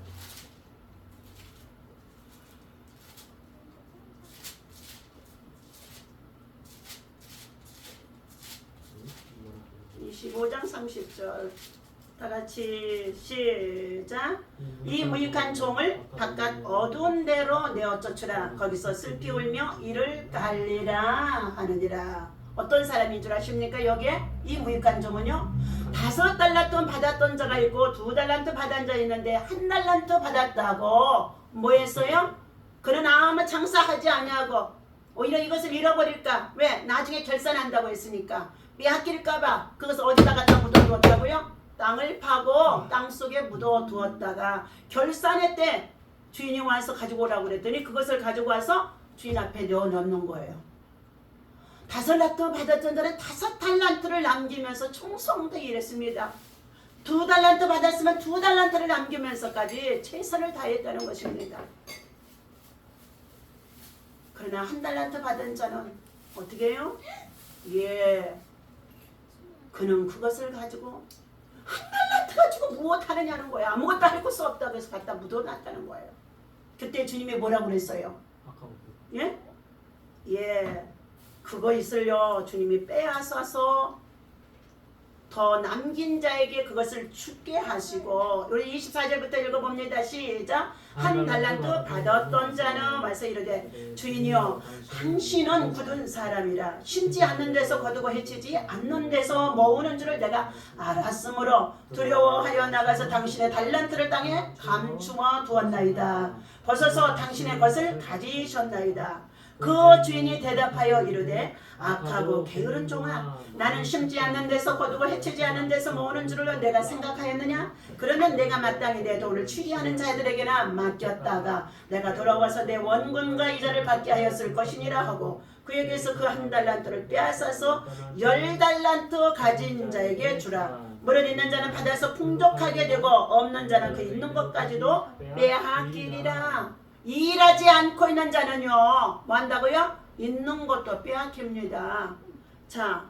25장 30절 다 같이 시작. 이 무익한 종을 바깥 어두운 데로 내어 쫓으라. 거기서 슬피 울며 이를 갈리라 하느니라. 어떤 사람인 줄 아십니까? 여기에 이 무익한 종은요, 5달란트 받았던 자가 있고 2달란트 받은 자 있는데 1달란트 받았다고 뭐 했어요? 그는 아무 장사하지 아니하고 오히려 이것을 잃어버릴까? 왜? 나중에 결산한다고 했으니까. 빼앗길까봐 그것을 어디다 갖다 묻어두었다고요? 땅을 파고 땅속에 묻어두었다가 결산회 때 주인이 와서 가지고 오라고 그랬더니 그것을 가지고 와서 주인 앞에 넣어놓는 거예요. 5달란트 받았던 자는 5달란트를 남기면서 충성되게 일했습니다. 2달란트 받았으면 2달란트를 남기면서까지 최선을 다했다는 것입니다. 그러나 1달란트 받은 자는 어떻게 해요? 예, 그는 그것을 가지고 1달란트 가지고 무엇 하느냐는 거예요. 아무것도 할 수 없다고 해서 갖다 묻어놨다는 거예요. 그때 주님이 뭐라고 그랬어요? 예? 예, 그거 있을요. 주님이 빼앗아서 더 남긴 자에게 그것을 주게 하시고, 우리 24절부터 읽어봅니다. 시작. 1달란트 받았던 자는 와서 이르되 주인이여 당신은 굳은 사람이라 심지 않는 데서 거두고 해치지 않는 데서 모으는 줄을 내가 알았으므로 두려워하여 나가서 당신의 달란트를 땅에 감추어 두었나이다. 벗어서 당신의 것을 가지셨나이다. 그 주인이 대답하여 이르되 악하고 게으른 종아, 나는 심지 않는 데서 거두고 해치지 않는 데서 모으는 줄을 내가 생각하였느냐? 그러면 내가 마땅히 내 돈을 취리하는 자들에게나 맡겼다가 내가 돌아와서 내 원금과 이자를 받게 하였을 것이니라 하고 그에게서 그 1달란트를 빼앗아서 10달란트 가진 자에게 주라. 물은 있는 자는 받아서 풍족하게 되고 없는 자는 그 있는 것까지도 빼앗기리라. 일하지 않고 있는 자는요, 뭐 한다고요? 있는 것도 빼앗깁니다. 자,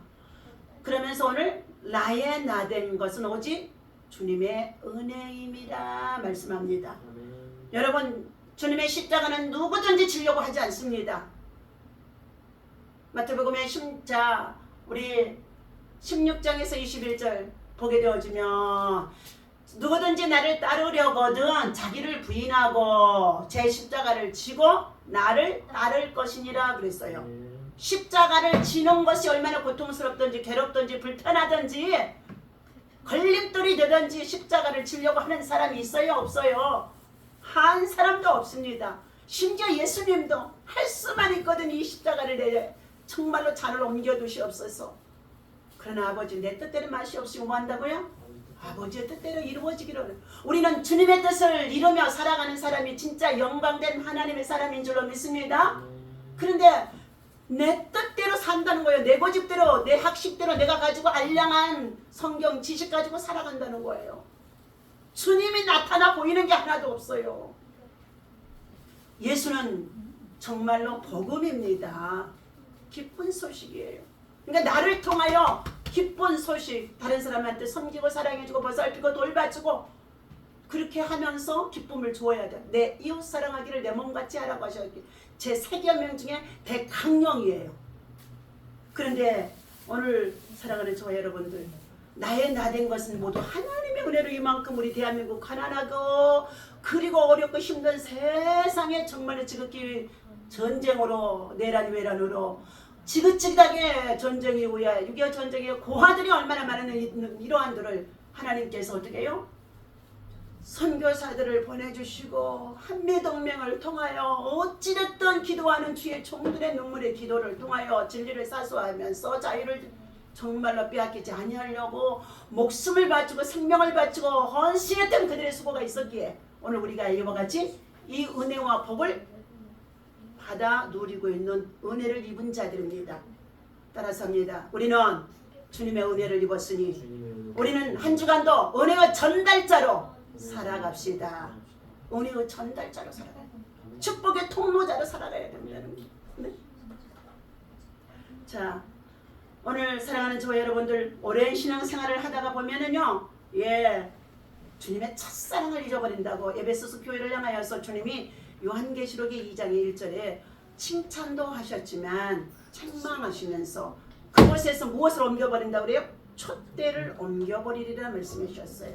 그러면서 오늘 나의 나된 것은 오직 주님의 은혜임이라 말씀합니다. 여러분, 주님의 십자가는 누구든지 지려고 하지 않습니다. 마태복음의 우리 16장에서 21절 보게 되어지면 누구든지 나를 따르려거든 자기를 부인하고 제 십자가를 지고 나를 따를 것이니라 그랬어요. 십자가를 지는 것이 얼마나 고통스럽든지 괴롭든지 불편하든지 걸림돌이 되든지 십자가를 지려고 하는 사람이 있어요? 없어요? 한 사람도 없습니다. 심지어 예수님도 할 수만 있거든 이 십자가를 내 정말로 잔을 옮겨두시옵소서. 그러나 아버지 내 뜻대로 맛이 없이고 뭐 한다고요? 아버지의 뜻대로 이루어지기를. 우리는 주님의 뜻을 이루며 살아가는 사람이 진짜 영광된 하나님의 사람인 줄로 믿습니다. 그런데 내 뜻대로 산다는 거예요. 내 고집대로, 내 학식대로 내가 가지고 알량한 성경 지식 가지고 살아간다는 거예요. 주님이 나타나 보이는 게 하나도 없어요. 예수는 정말로 복음입니다. 기쁜 소식이에요. 그러니까 나를 통하여 기쁜 소식, 다른 사람한테 섬기고 사랑해주고 보살피고 돌봐주고 그렇게 하면서 기쁨을 주어야 돼. 내 이웃 사랑하기를 내 몸같이 하라고 하셨기 제 3계명 중에 대강령이에요. 그런데 오늘 사랑하는 저와 여러분들, 나의 나된 것은 모두 하나님의 은혜로 이만큼 우리 대한민국 가난하고 그리고 어렵고 힘든 세상에 정말 지극히 전쟁으로 내란 외란으로 지긋지긋하게 전쟁 이후에 6.25 전쟁에 고아들이 얼마나 많은 이러한들을 하나님께서 어떻게 해요? 선교사들을 보내주시고 한미동맹을 통하여 어찌됐든 기도하는 주의 종들의 눈물의 기도를 통하여 진리를 사수하면서 자유를 정말로 빼앗기지 아니하려고 목숨을 바치고 생명을 바치고 헌신했던 그들의 수고가 있었기에 오늘 우리가 이와 같이 이 은혜와 복을 받아 누리고 있는 은혜를 입은 자들입니다. 따라서 합니다. 우리는 주님의 은혜를 입었으니 우리는 한 주간도 은혜의 전달자로 살아갑시다. 은혜의 전달자로 살아가야 됩니다. 축복의 통로자로 살아가야 된다는 거예요. 네? 자, 오늘 사랑하는 저와 여러분들 오랜 신앙생활을 하다가 보면은요, 주님의 첫사랑을 잊어버린다고 에베소서 교회를 향하여서 주님이 요한계시록의 2장의 1절에 칭찬도 하셨지만 책망하시면서 그곳에서 무엇을 옮겨버린다고 그래요? 촛대를 옮겨버리리라 말씀해 주셨어요.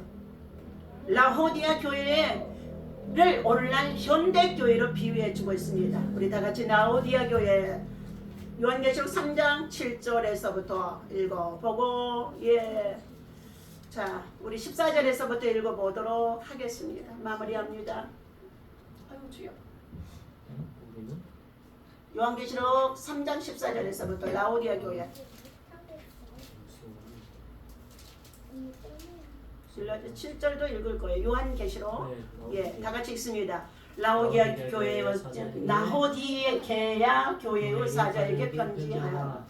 라오디아 교회를 오늘날 현대 교회로 비유해 주고 있습니다. 우리 다 같이 라오디아 교회 요한계시록 3장 7절에서부터 읽어보고 자 우리 14절에서부터 읽어보도록 하겠습니다. 마무리합니다. 아유 주여. 우리는 요한계시록 3장 14절에서부터 라오디아 교회 7절도 읽을 거예요. 요한계시록 다 같이 읽습니다. 라오디아 교회의 라오디게아 교회의 사자에게 편지하여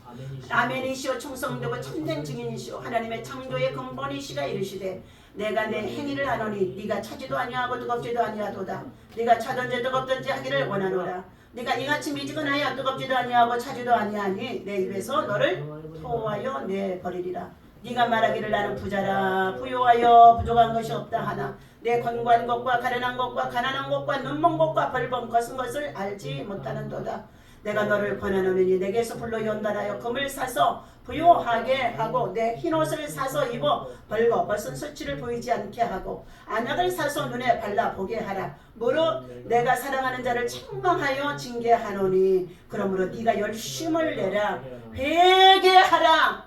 아멘이시오 충성되고 참된 증인이시오 하나님의 창조의 근본이시가 이르시되 내가 내 행위를 아노니 네가 차지도 아니하고 뜨겁지도 아니하도다. 네가 차든지 뜨겁든지 하기를 원하노라. 네가 이같이 미지근하여 뜨겁지도 아니하고 차지도 아니하니 내 입에서 너를 토하여 내버리리라. 네가 말하기를 나는 부자라 부요하여 부족한 것이 없다 하나 내 권고한 것과 가련한 것과 가난한 것과 눈먼 것과 벌범 거쓴 것을 알지 못하는도다. 내가 너를 권하노니 내게서 불로 연단하여 금을 사서 부요하게 하고 내 흰옷을 사서 입어 벌거 벗은 수치를 보이지 않게 하고 안약을 사서 눈에 발라보게 하라. 무릇 내가 사랑하는 자를 책망하여 징계하노니 그러므로 네가 열심을 내라 회개하라.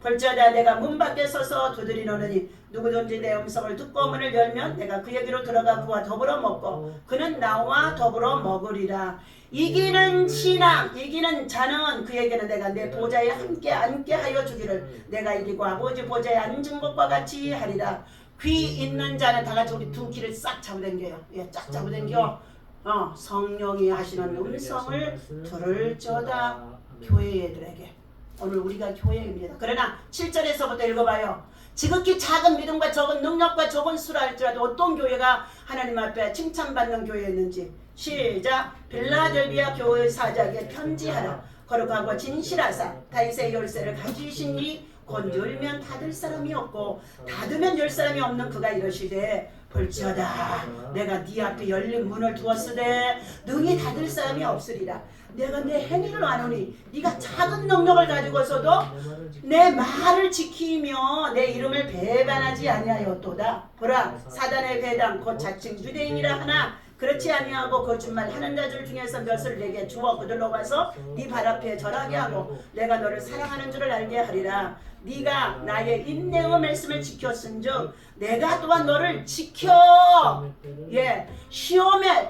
볼지어다 내가 문 밖에 서서 두드리노니 누구든지 내 음성을 듣고 문을 열면 내가 그에게로 들어가 그와 더불어 먹고 그는 나와 더불어 먹으리라. 이기는 신앙 이기는 자는 그에게는 내가 내 보좌에 함께 앉게 하여 주기를 내가 이기고 아버지 보좌에 앉은 것과 같이 하리라. 귀 있는 자는 다 같이 우리 두 귀를 싹 잡아당겨요. 쫙 잡아당겨. 성령이 하시는 음성을 들을지어다. 교회들에게 오늘 우리가 교회입니다. 그러나 7절에서부터 읽어봐요. 지극히 작은 믿음과 적은 능력과 적은 수라 할지라도 어떤 교회가 하나님 앞에 칭찬받는 교회였는지 시작. 빌라델비아 교회 사자에게 편지하라. 거룩하고 진실하사 다윗의 열쇠를 가지시니 곧 열면 닫을 사람이 없고 닫으면 열 사람이 없는 그가 이러시되 볼지어다 내가 네 앞에 열린 문을 두었으되 능히 닫을 사람이 없으리라. 내가 내 행위를 아노니 네가 작은 능력을 가지고서도 내 말을 지키며 내 이름을 배반하지 아니하였도다. 보라 사단의 배당 곧 자칭 유대인이라 하나 그렇지 아니하고 거짓말 하는 자들 중에서 몇을 내게 주어 그들로 가서 네 발 앞에 절하게 하고 내가 너를 사랑하는 줄을 알게 하리라. 네가 나의 인내의 말씀을 지켰은즉 내가 또한 너를 지켜 시험에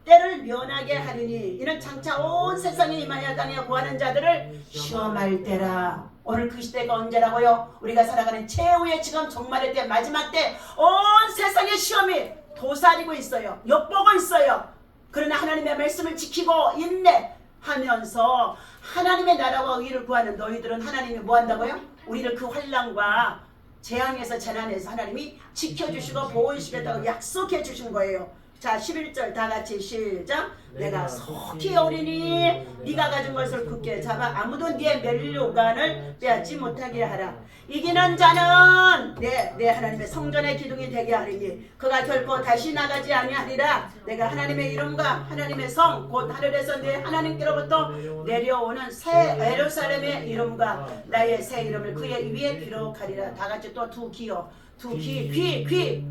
때를 면하게 하리니 이는 장차 온 세상에 임하여 땅에 구하는 자들을 시험할 때라. 오늘 그 시대가 언제라고요? 우리가 살아가는 최후의 지금 종말의 때 마지막 때 온 세상의 시험이 도사리고 있어요. 엿보고 있어요. 그러나 하나님의 말씀을 지키고 인내하면서 하나님의 나라와 의를 구하는 너희들은 하나님이 뭐 한다고요? 우리를 그 환난과 재앙에서 재난에서 하나님이 지켜주시고 보호해주시겠다고 약속해 주신 거예요. 자 11절 다 같이 시작. 내가 속히 오리니 네가 가진 것을 굳게 잡아 아무도 네 면류관을 빼앗지 못하게 하라. 이기는 자는 내 하나님의 성전의 기둥이 되게 하리니 그가 결코 다시 나가지 아니하리라. 내가 하나님의 이름과 하나님의 성 곧 하늘에서 내 하나님께로부터 내려오는 새 예루살렘의 이름과 나의 새 이름을 그의 위에 기록하리라. 다 같이 또 두 귀요. 귀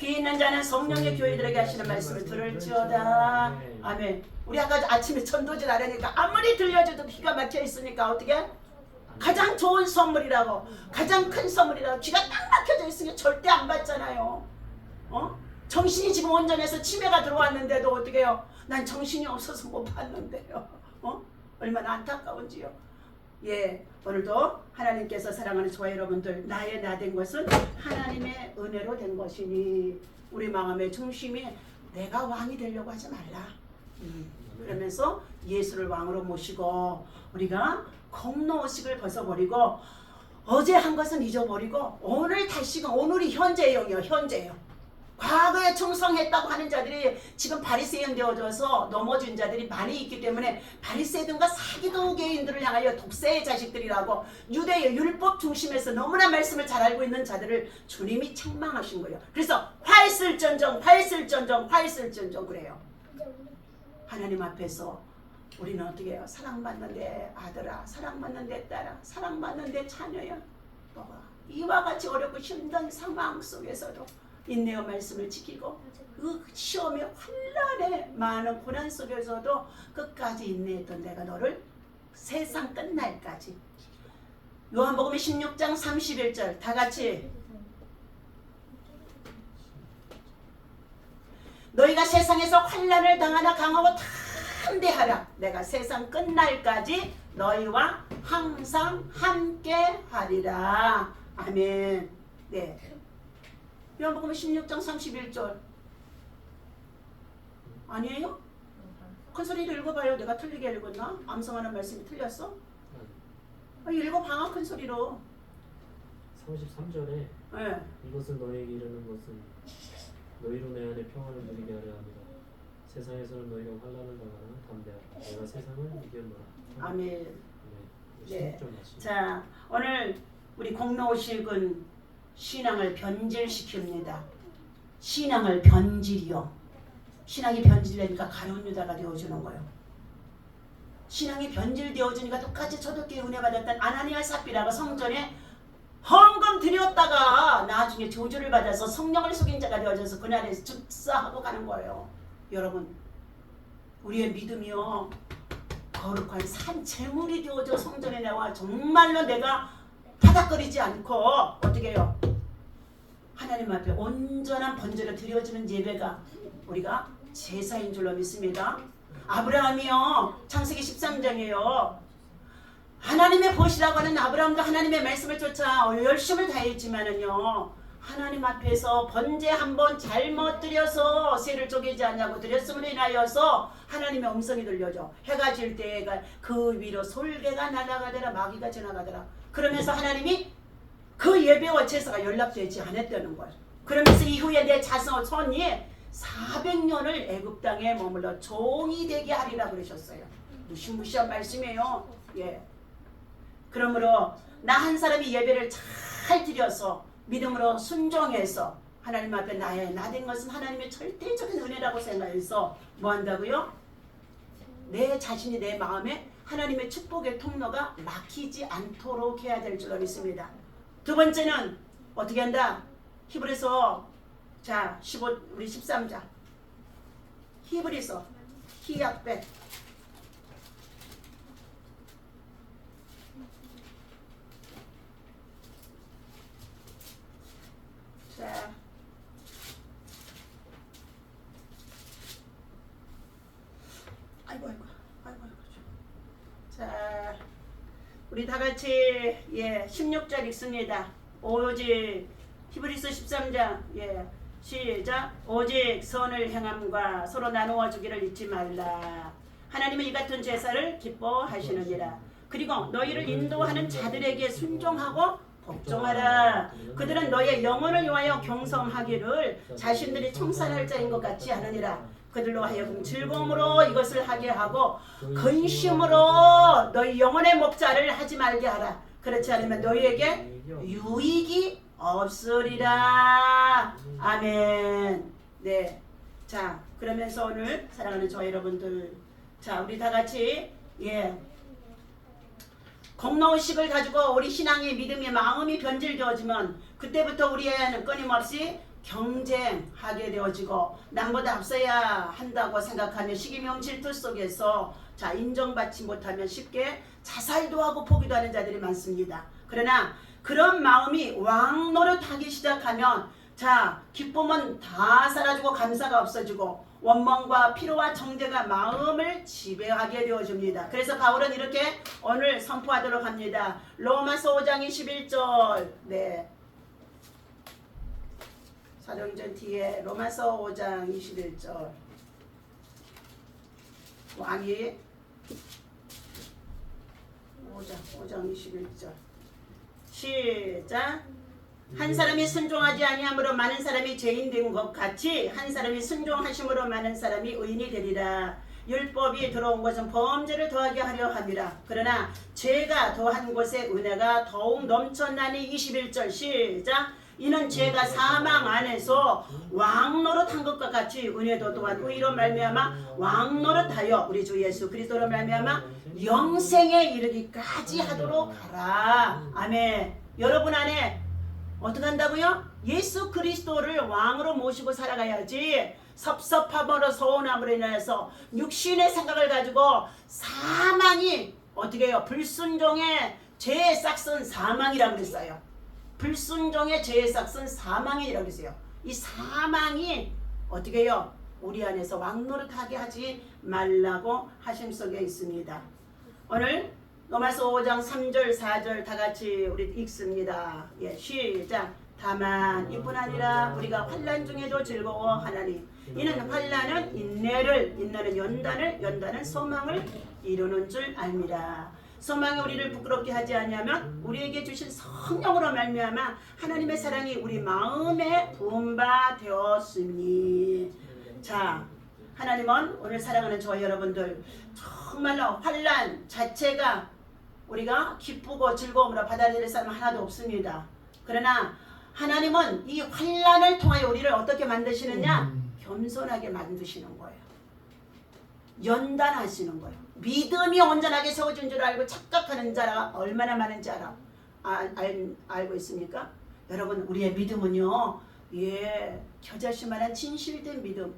있는 자는 성령의 교회들에게 하시는 말씀을 들을지어다. 아멘. 우리 아까 아침에 전도질 하려니까 아무리 들려줘도 귀가 막혀 있으니까 어떻게? 가장 좋은 선물이라고 가장 큰 선물이라고 귀가 딱 막혀져 있으니까 절대 안 받잖아요. 정신이 지금 온전해서 치매가 들어왔는데도 어떻게 해요? 난 정신이 없어서 못 받는데요. 얼마나 안타까운지요. 오늘도 하나님께서 사랑하는 저와 여러분들 나의 나 된 것은 하나님의 은혜로 된 것이니 우리 마음의 중심이 내가 왕이 되려고 하지 말라. 그러면서 예수를 왕으로 모시고 우리가 공로의식을 벗어버리고 어제 한 것은 잊어버리고 오늘 다시금 오늘이 현재형이요. 현재형. 과거에 충성했다고 하는 자들이 지금 바리새인 되어져서 넘어진 자들이 많이 있기 때문에 바리새인과 사기도개인들을 향하여 독세의 자식들이라고 유대의 율법 중심에서 너무나 말씀을 잘 알고 있는 자들을 주님이 책망하신 거예요. 그래서 화있을전정 그래요. 하나님 앞에서 우리는 어떻게 해요? 사랑받는 내 아들아, 사랑받는 내 딸아, 사랑받는 내 자녀야. 너가 이와 같이 어렵고 힘든 상황 속에서도 인내의 말씀을 지키고 그 시험의 환란의 많은 고난 속에서도 끝까지 인내했던 내가 너를 세상 끝날까지. 요한복음 16장 31절 다 같이 너희가 세상에서 환난을 당하나 강하고 담대하라. 내가 세상 끝날까지 너희와 항상 함께 하리라. 아멘. 네. 요한복음 16장 31절 아니에요? 큰 소리로 읽어봐요. 내가 틀리게 읽었나? 암송하는 말씀이 틀렸어? 읽어봐 큰 소리로. 33절에 네. 이것은 너에게 이르는 것은 너희로 내 안에 평안을 누리게 하려 함이라. 세상에서는 너희가 환난을 당하나 담대하라. 내가 세상을 이겼노라. 아멘. 네. 네. 16절 말씀. 자, 오늘 우리 공로오식은 신앙을 변질시킵니다. 신앙을 변질이요. 신앙이 변질되니까 가룟 유다가 되어주는 거예요. 신앙이 변질되어주니까 똑같이 초대교회 은혜 받았던 아나니아 삽비라가 성전에 헌금 드렸다가 나중에 저주를 받아서 성령을 속인 자가 되어져서 그날에 즉사하고 가는 거예요. 여러분, 우리의 믿음이요 거룩한 산 제물이 되어져 성전에 나와 정말로 내가 바닥거리지 않고 어떻게 해요? 하나님 앞에 온전한 번제로 드려지는 예배가 우리가 제사인 줄로 믿습니다. 아브라함이요 창세기 13장이에요. 하나님의 보시라고 하는 아브라함도 하나님의 말씀을 쫓아 열심을 다했지만은요 하나님 앞에서 번제 한번 잘못 드려서 새를 쪼개지 않냐고 드렸음을 인하여서 하나님의 음성이 들려져. 해가 질 때 그 위로 솔개가 날아가더라 마귀가 지나가더라. 그러면서 하나님이 그 예배와 제사가 연락되지 않았다는 거예요. 그러면서 이후에 내 자손 손이 400년을 애굽 땅에 머물러 종이 되게 하리라 그러셨어요. 무시무시한 말씀이에요. 예. 그러므로 나 한 사람이 예배를 잘 드려서 믿음으로 순종해서 하나님 앞에 나된 것은 하나님의 절대적인 은혜라고 생각해서 뭐 한다고요? 내 자신이 내 마음에 하나님의 축복의 통로가 막히지 않도록 해야 될 줄로 믿습니다. 두 번째는 어떻게 한다? 히브리서 자 15 우리 13장 히브리서 히약벳 자 아이고 자 우리 다 같이 16절 읽습니다. 오직 히브리서 13장 시작. 오직 선을 행함과 서로 나누어 주기를 잊지 말라. 하나님은 이 같은 제사를 기뻐하시느니라. 그리고 너희를 인도하는 자들에게 순종하고 복종하라. 그들은 너희의 영혼을 위하여 경성하기를 자신들이 청산할 자인 것 같이 하느니라. 그들로 하여금 즐거움으로 이것을 하게 하고 근심으로 너희 영혼의 목자를 하지 말게 하라. 그렇지 않으면 너희에게 유익이 없으리라. 아멘. 네. 자, 그러면서 오늘 사랑하는 저 여러분들, 자, 우리 다 같이 공로의식을 가지고 우리 신앙의 믿음의 마음이 변질되어지면 그때부터 우리는 끊임없이 경쟁하게 되어지고 남보다 앞서야 한다고 생각하며 시기명 질투 속에서 자 인정받지 못하면 쉽게 자살도 하고 포기도 하는 자들이 많습니다. 그러나 그런 마음이 왕노릇하기 시작하면 자 기쁨은 다 사라지고 감사가 없어지고 원망과 피로와 정죄가 마음을 지배하게 되어집니다. 그래서 바울은 이렇게 오늘 선포하도록 합니다. 로마서 5장 21절 네 사도행전 뒤에 로마서 5장 21절 왕이 5장 21절 시작. 한 사람이 순종하지 아니함으로 많은 사람이 죄인 된 것 같이 한 사람이 순종하심으로 많은 사람이 의인이 되리라. 율법이 들어온 것은 범죄를 더하게 하려 함이라. 그러나 죄가 더한 곳에 은혜가 더욱 넘쳤나니 21절 시작. 이는 죄가 사망 안에서 왕노릇한 것과 같이 은혜도 또한 의로 말미암아 왕노릇하여 우리 주 예수 그리스도로 말미암아 영생에 이르기까지 하도록 하라. 아멘. 여러분 안에 어떻게 한다고요? 예수 그리스도를 왕으로 모시고 살아가야지. 섭섭함으로 서운함으로 인해서 육신의 생각을 가지고 사망이 어떻게 해요? 불순종의 죄의 싹은 사망이라고 그랬어요. 불순종의 죄의 싹은 사망이라고 그랬어요. 이 사망이 어떻게 해요? 우리 안에서 왕노릇하게 하지 말라고 하심 속에 있습니다. 오늘 로마서 5장 3절 4절 다 같이 우리 읽습니다. 예, 시작. 다만 이뿐 아니라 우리가 환난 중에도 즐거워하나니 이는 환난은 인내를, 인내는 연단을, 연단은 소망을 이루는 줄 압니다. 소망이 우리를 부끄럽게 하지 아니하면 우리에게 주신 성령으로 말미암아 하나님의 사랑이 우리 마음에 부은 바 되었으니. 자, 하나님은 오늘 사랑하는 저와 여러분들 정말로 환난 자체가 우리가 기쁘고 즐거움으로 받아들일 사람 하나도 없습니다. 그러나 하나님은 이 환난을 통하여 우리를 어떻게 만드시느냐? 겸손하게 만드시는 거예요. 연단하시는 거예요. 믿음이 온전하게 세워진 줄 알고 착각하는 자가 얼마나 많은지 알고 있습니까? 여러분, 우리의 믿음은요, 예, 겨자씨만한 진실된 믿음,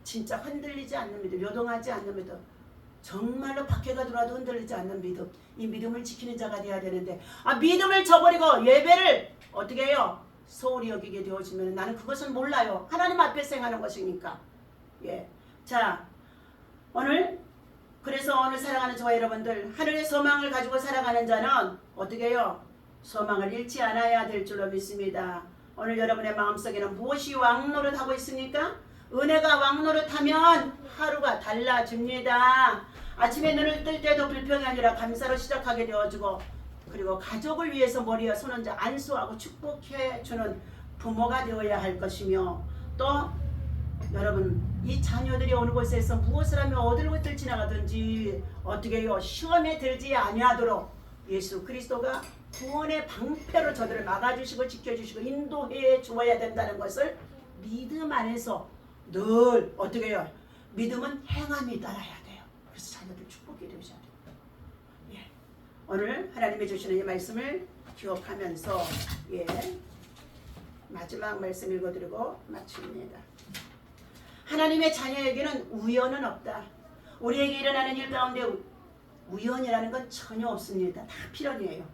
진짜 흔들리지 않는 믿음, 요동하지 않는 믿음, 정말로 박해가 들어와도 흔들리지 않는 믿음, 이 믿음을 지키는 자가 되어야 되는데, 믿음을 저버리고 예배를 어떻게 해요? 소홀히 여기게 되어지면 나는 그것을 몰라요. 하나님 앞에서 행하는 것이니까. 예, 자, 그래서 오늘 사랑하는 저와 여러분들, 하늘의 소망을 가지고 살아가는 자는 어떻게 해요? 소망을 잃지 않아야 될 줄로 믿습니다. 오늘 여러분의 마음속에는 무엇이 왕노릇하고 있습니까? 은혜가 왕노릇하면 하루가 달라집니다. 아침에 눈을 뜰 때도 불평이 아니라 감사로 시작하게 되어지고, 그리고 가족을 위해서 머리와 손을 안수하고 축복해 주는 부모가 되어야 할 것이며, 또 여러분, 이 자녀들이 어느 곳에서 무엇을 하며 어디를 곳을 지나가든지 어떻게 해요? 시험에 들지 아니하도록 예수 그리스도가 구원의 방패로 저들을 막아주시고 지켜주시고 인도해 주어야 된다는 것을 믿음 안에서 늘 어떻게 해요? 믿음은 행함이 따라야 돼요. 그래서 자녀들 축복이 되셔야 돼요. 예. 오늘 하나님이 주시는 이 말씀을 기억하면서 예, 마지막 말씀 읽어드리고 마칩니다. 하나님의 자녀에게는 우연은 없다. 우리에게 일어나는 일 가운데 우연이라는 건 전혀 없습니다. 다 필연이에요.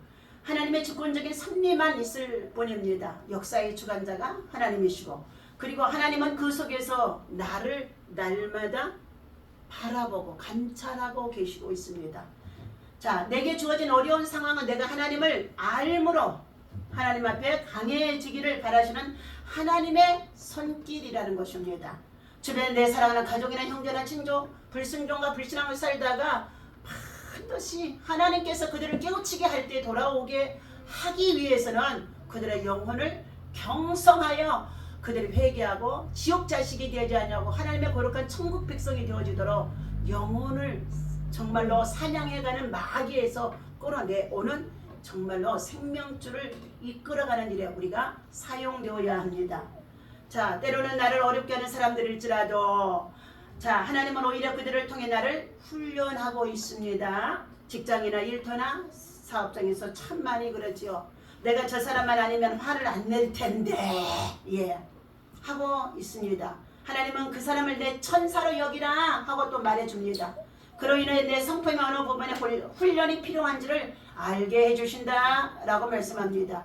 하나님의 주권적인 섭리만 있을 뿐입니다. 역사의 주관자가 하나님이시고, 그리고 하나님은 그 속에서 나를 날마다 바라보고 감찰하고 계시고 있습니다. 자, 내게 주어진 어려운 상황은 내가 하나님을 알므로 하나님 앞에 강해지기를 바라시는 하나님의 손길이라는 것입니다. 주변에 내 사랑하는 가족이나 형제나 친족, 불순종과 불신앙을 살다가 반드시 하나님께서 그들을 깨우치게 할 때 돌아오게 하기 위해서는 그들의 영혼을 경성하여 그들이 회개하고 지옥 자식이 되지 않냐고 하나님의 거룩한 천국 백성이 되어지도록 영혼을 정말로 사냥해가는 마귀에서 끌어내오는 정말로 생명줄을 이끌어가는 일에 우리가 사용되어야 합니다. 자, 때로는 나를 어렵게 하는 사람들일지라도 자, 하나님은 오히려 그들을 통해 나를 훈련하고 있습니다. 직장이나 일터나 사업장에서 참 많이 그러지요. 내가 저 사람만 아니면 화를 안 낼 텐데 예, 하고 있습니다. 하나님은 그 사람을 내 천사로 여기라 하고 또 말해줍니다. 그로 인해 내 성품의 어느 부분에 훈련이 필요한지를 알게 해주신다 라고 말씀합니다.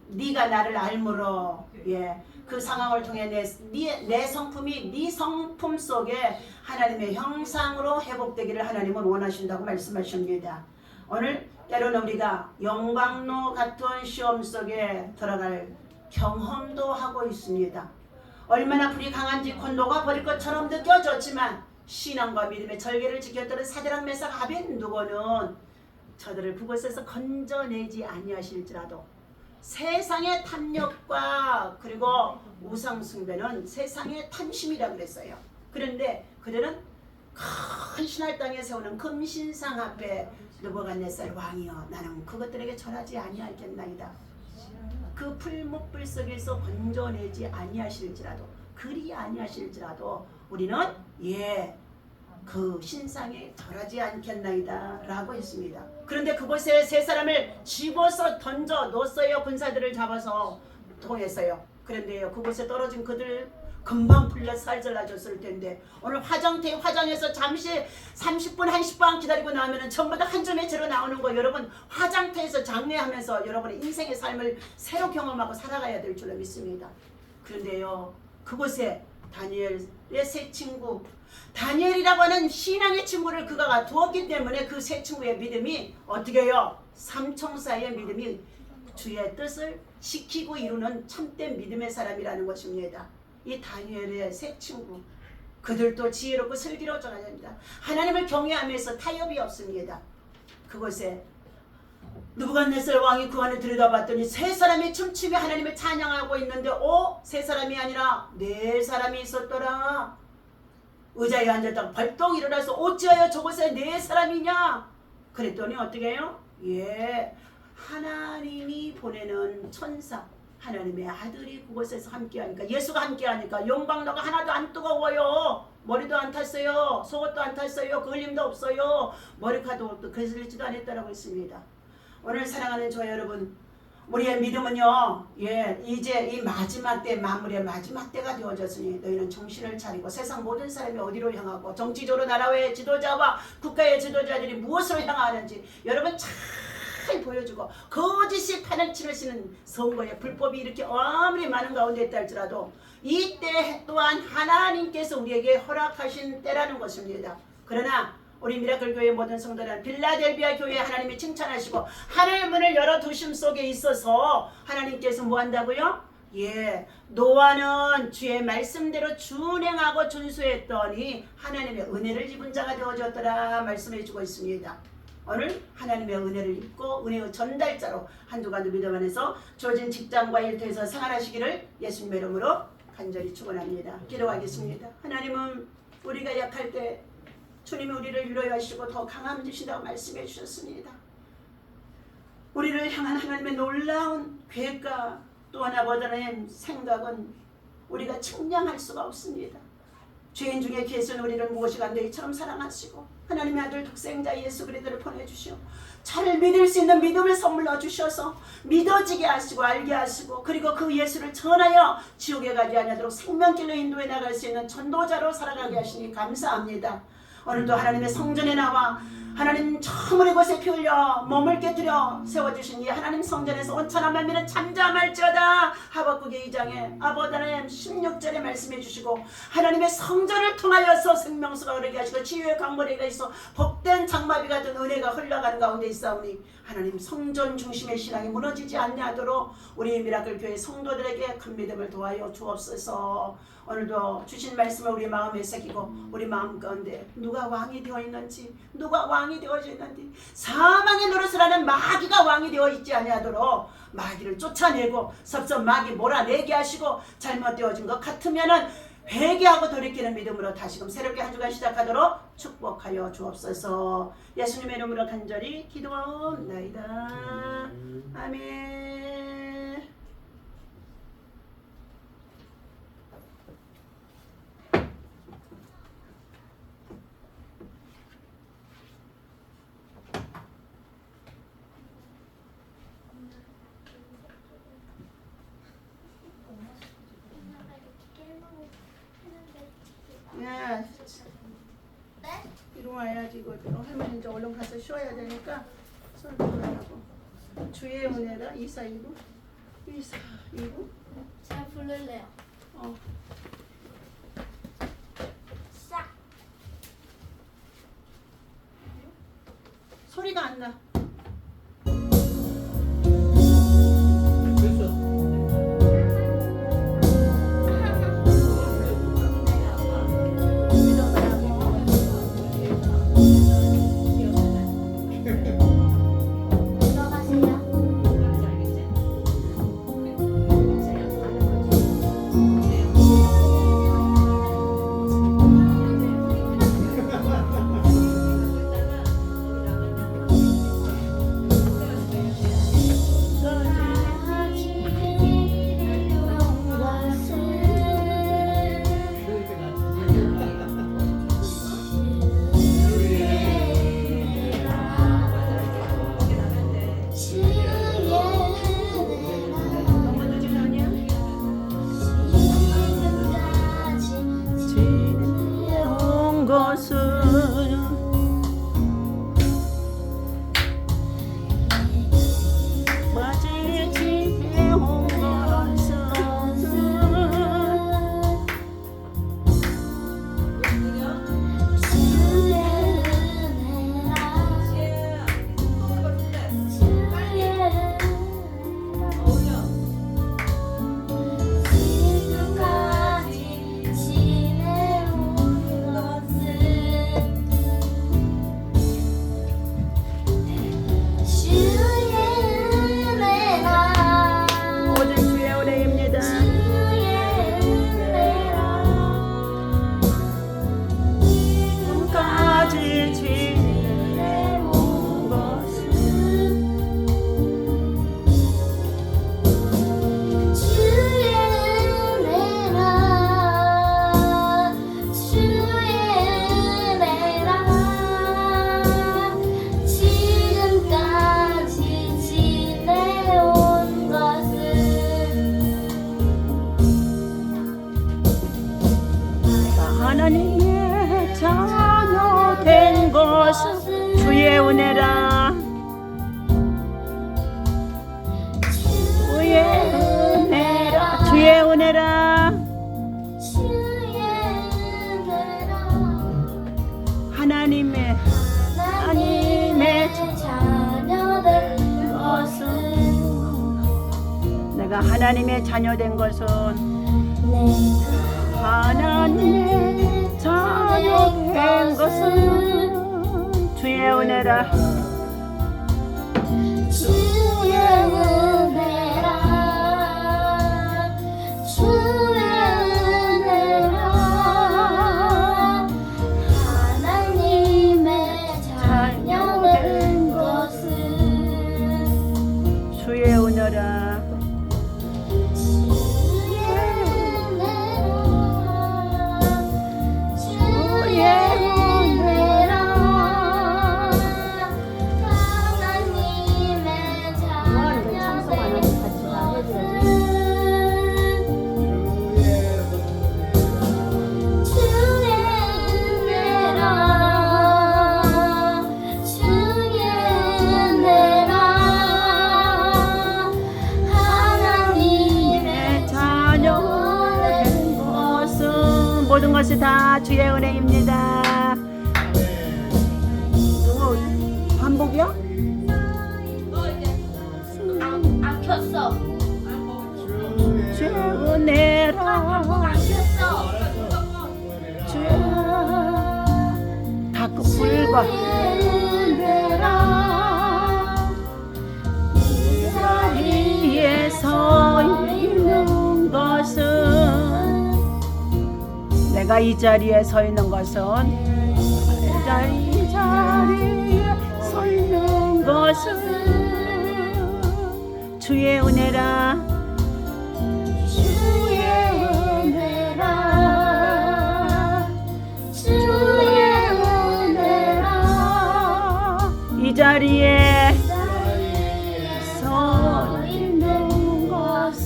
네가 나를 알므로 예, 그 상황을 통해 내 성품이 네 성품 속에 하나님의 형상으로 회복되기를 하나님은 원하신다고 말씀하십니다. 오늘 때로는 우리가 영광로 같은 시험 속에 들어갈 경험도 하고 있습니다. 얼마나 불이 강한지 콘도가 버릴 것처럼 느껴졌지만 신앙과 믿음의 절개를 지켰던 사드락 메삭 아벤누고는 저들을 그곳에서 건져내지 아니하실지라도 세상의 탐욕과 그리고 우상숭배는 세상의 탐심이라고 그랬어요. 그런데 그들은 큰 신할 땅에 세우는 금신상 앞에 느부갓네살 왕이여 나는 그것들에게 절하지 아니하겠나이다. 그 그 풀목불 속에서 건져내지 아니하실지라도 그리 아니하실지라도 우리는 그 신상에 절하지 않겠나이다 라고 했습니다. 그런데 그곳에 세 사람을 집어서 던져 놓았어요. 군사들을 잡아서 통했어요. 그런데요 그곳에 떨어진 그들 금방 풀려 살살나졌을 텐데 오늘 화장터에 화장해서 잠시 30분 1시간 기다리고 나오면 전부 다 한 점의 채로 나오는 거 여러분 화장터에서 장례하면서 여러분의 인생의 삶을 새로 경험하고 살아가야 될 줄로 믿습니다. 그런데요 그곳에 다니엘의 세 친구 다니엘이라고 하는 신앙의 친구를 그가 두었기 때문에 그 세 친구의 믿음이 어떻게 해요? 삼총사의 믿음이 주의 뜻을 지키고 이루는 참된 믿음의 사람이라는 것입니다. 이 다니엘의 세 친구 그들도 지혜롭고 슬기로워져야 됩니다. 하나님을 경외하면서 타협이 없습니다. 그곳에 느부갓네살 왕이 그 안에 들여다봤더니 세 사람이 춤추며 하나님을 찬양하고 있는데 세 사람이 아니라 네 사람이 있었더라. 의자에 앉았다가 벌떡 일어나서 어찌하여 저곳에 네 사람이냐 그랬더니 어떻게 해요? 하나님이 보내는 천사 하나님의 아들이 그곳에서 함께하니까 예수가 함께하니까 영광로가 하나도 안 뜨거워요. 머리도 안 탔어요. 속옷도 안 탔어요. 그을림도 없어요. 머리카락도 거슬리지도 않았다라고 했습니다. 오늘 사랑하는 저 여러분 우리의 믿음은요 이제 이 마지막 때 만물의 마지막 때가 되어졌으니 너희는 정신을 차리고 세상 모든 사람이 어디로 향하고 정치적으로 나라의 지도자와 국가의 지도자들이 무엇으로 향하는지 여러분 잘 보여주고 거짓이 판을 치르시는 선거에 불법이 이렇게 아무리 많은 가운데 있다 할지라도 이때 또한 하나님께서 우리에게 허락하신 때라는 것입니다. 그러나 우리 미라클교회 모든 성도는 빌라델비아 교회에 하나님이 칭찬하시고 하늘 문을 열어두심 속에 있어서 하나님께서 뭐 한다고요? 노아는 주의 말씀대로 준행하고 준수했더니 하나님의 은혜를 입은 자가 되어졌더라 말씀해주고 있습니다. 오늘 하나님의 은혜를 입고 은혜의 전달자로 한주간도 믿음 안에서 주어진 직장과 일터에서 생활하시기를 예수님의 이름으로 간절히 축원합니다. 기도하겠습니다. 하나님은 우리가 약할 때 주님이 우리를 위로하시고 더 강함 주신다고 말씀해 주셨습니다. 우리를 향한 하나님의 놀라운 계획과 또 하나보다는 생각은 우리가 측량할 수가 없습니다. 죄인 중에 계신 우리를 무엇이 간대이처럼 사랑하시고 하나님의 아들 독생자 예수 그리스도를 보내주시오. 잘 믿을 수 있는 믿음을 선물로 주셔서 믿어지게 하시고 알게 하시고 그리고 그 예수를 전하여 지옥에 가지 아니하도록 생명길로 인도해 나갈 수 있는 전도자로 살아가게 하시니 감사합니다. 오늘도 하나님의 성전에 나와 하나님 처음으로 이곳에 피 흘려 몸을 깨뜨려 세워주신 이 하나님 성전에서 온천한 만민은 잠잠할지어다 하박국의 2장에 아버지 하나님 16절에 말씀해 주시고 하나님의 성전을 통하여서 생명수가 흐르게 하시고 치유의 강물이가 있어 복된 장마비 같은 은혜가 흘러가는 가운데 있사오니 하나님 성전 중심의 신앙이 무너지지 않냐도록 우리 미라클 교회 성도들에게 큰 믿음을 도와여 주옵소서. 오늘도 주신 말씀을 우리 마음에 새기고 우리 마음 가운데 누가 왕이 되어 있는지 누가 왕이 되어져 있는지 사망의 노릇을 하는 마귀가 왕이 되어 있지 아니하도록 마귀를 쫓아내고 섭섭 마귀 몰아내게 하시고 잘못되어진 것 같으면은 회개하고 돌이키는 믿음으로 다시금 새롭게 한 주간 시작하도록 축복하여 주옵소서. 예수님의 이름으로 간절히 기도하옵나이다. 아멘. 야, 이리 와야지 이거. 할머니 이제 얼른 가서 쉬어야 되니까 손 들어라고. 주의 은혜라 2429 2429 잘 부를래요. 싹. 소리가 안 나. 것은 맞이지해온 것은 모든 주의 은혜입니다. 지금까지 지내온 것은 하나님의 자녀 된 것은 주의 은혜라. 주의 은혜라. 주의 은혜라. 하나님의 자녀된 것은 내가 하나님의 자녀 된 것은 하나님의 자녀 된 것은 주의 은혜라. 주의 은혜라 주의 은혜라 하나님의 자녀된 것은 주의 은혜라. 모든 것이 다 주의 은혜입니다. 반복이야? 안 켰어. 주의 은혜라. 안 켰어. 주의 다크불과 은혜라. 이 자리에 서 있는 것은 내가 이 자리에 서 있는 것은 이 자리에 서 있는 것은 주의 은혜라. 주의 은혜라. 주의 은혜라. 이 자리에 서 있는 것은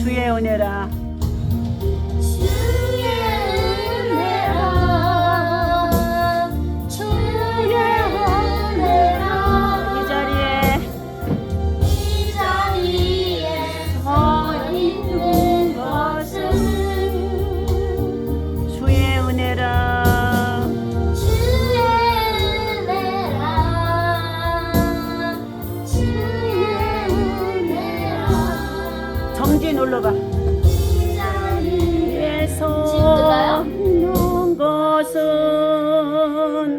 주의 은혜라. 정지 눌러봐. 자리에서 있는 것은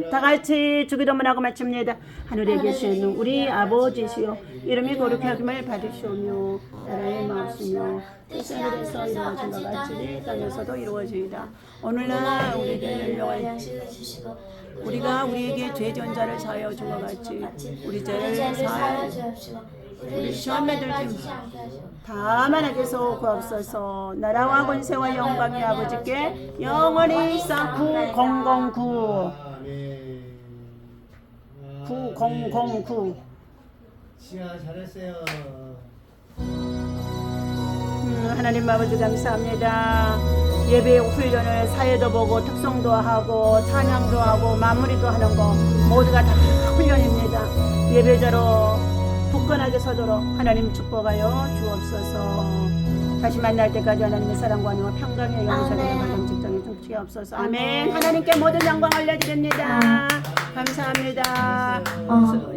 다 같이 주기도문 하고 마칩니다. 하늘에 계시는 우리 아버지시여, 이름이 거룩히 하김을 받으시오며 나라의 마시며 뜻이 하늘에서 이루어진 것 같이 땅에서도 이루어지이다. 오늘날 우리에게 영원히 양식을 주시고 우리가 우리에게 죄 지은 자를 사하여 준 것 같이 우리 죄를 사하여 주옵시고 우리 시험에 들지 빠지지 않게 하시고 다만 하게서 구하옵소서. 나라와 권세와 영광이 아버지께 영원히 쌓고 90009 9009 시아 잘했어요. 하나님 아버지 감사합니다. 예배 훈련을 사회도 보고 특성도 하고 찬양도 하고 마무리도 하는 거 모두가 다 훈련입니다. 예배자로 굳건하게 서도록 하나님 축복하여 주옵소서. 다시 만날 때까지 하나님의 사랑과 은혜와 평강의 영생을 아멘. 가정 직장에 충치게 없어서 아멘. 아멘. 하나님께 모든 영광 올려드립니다. 감사합니다. 어.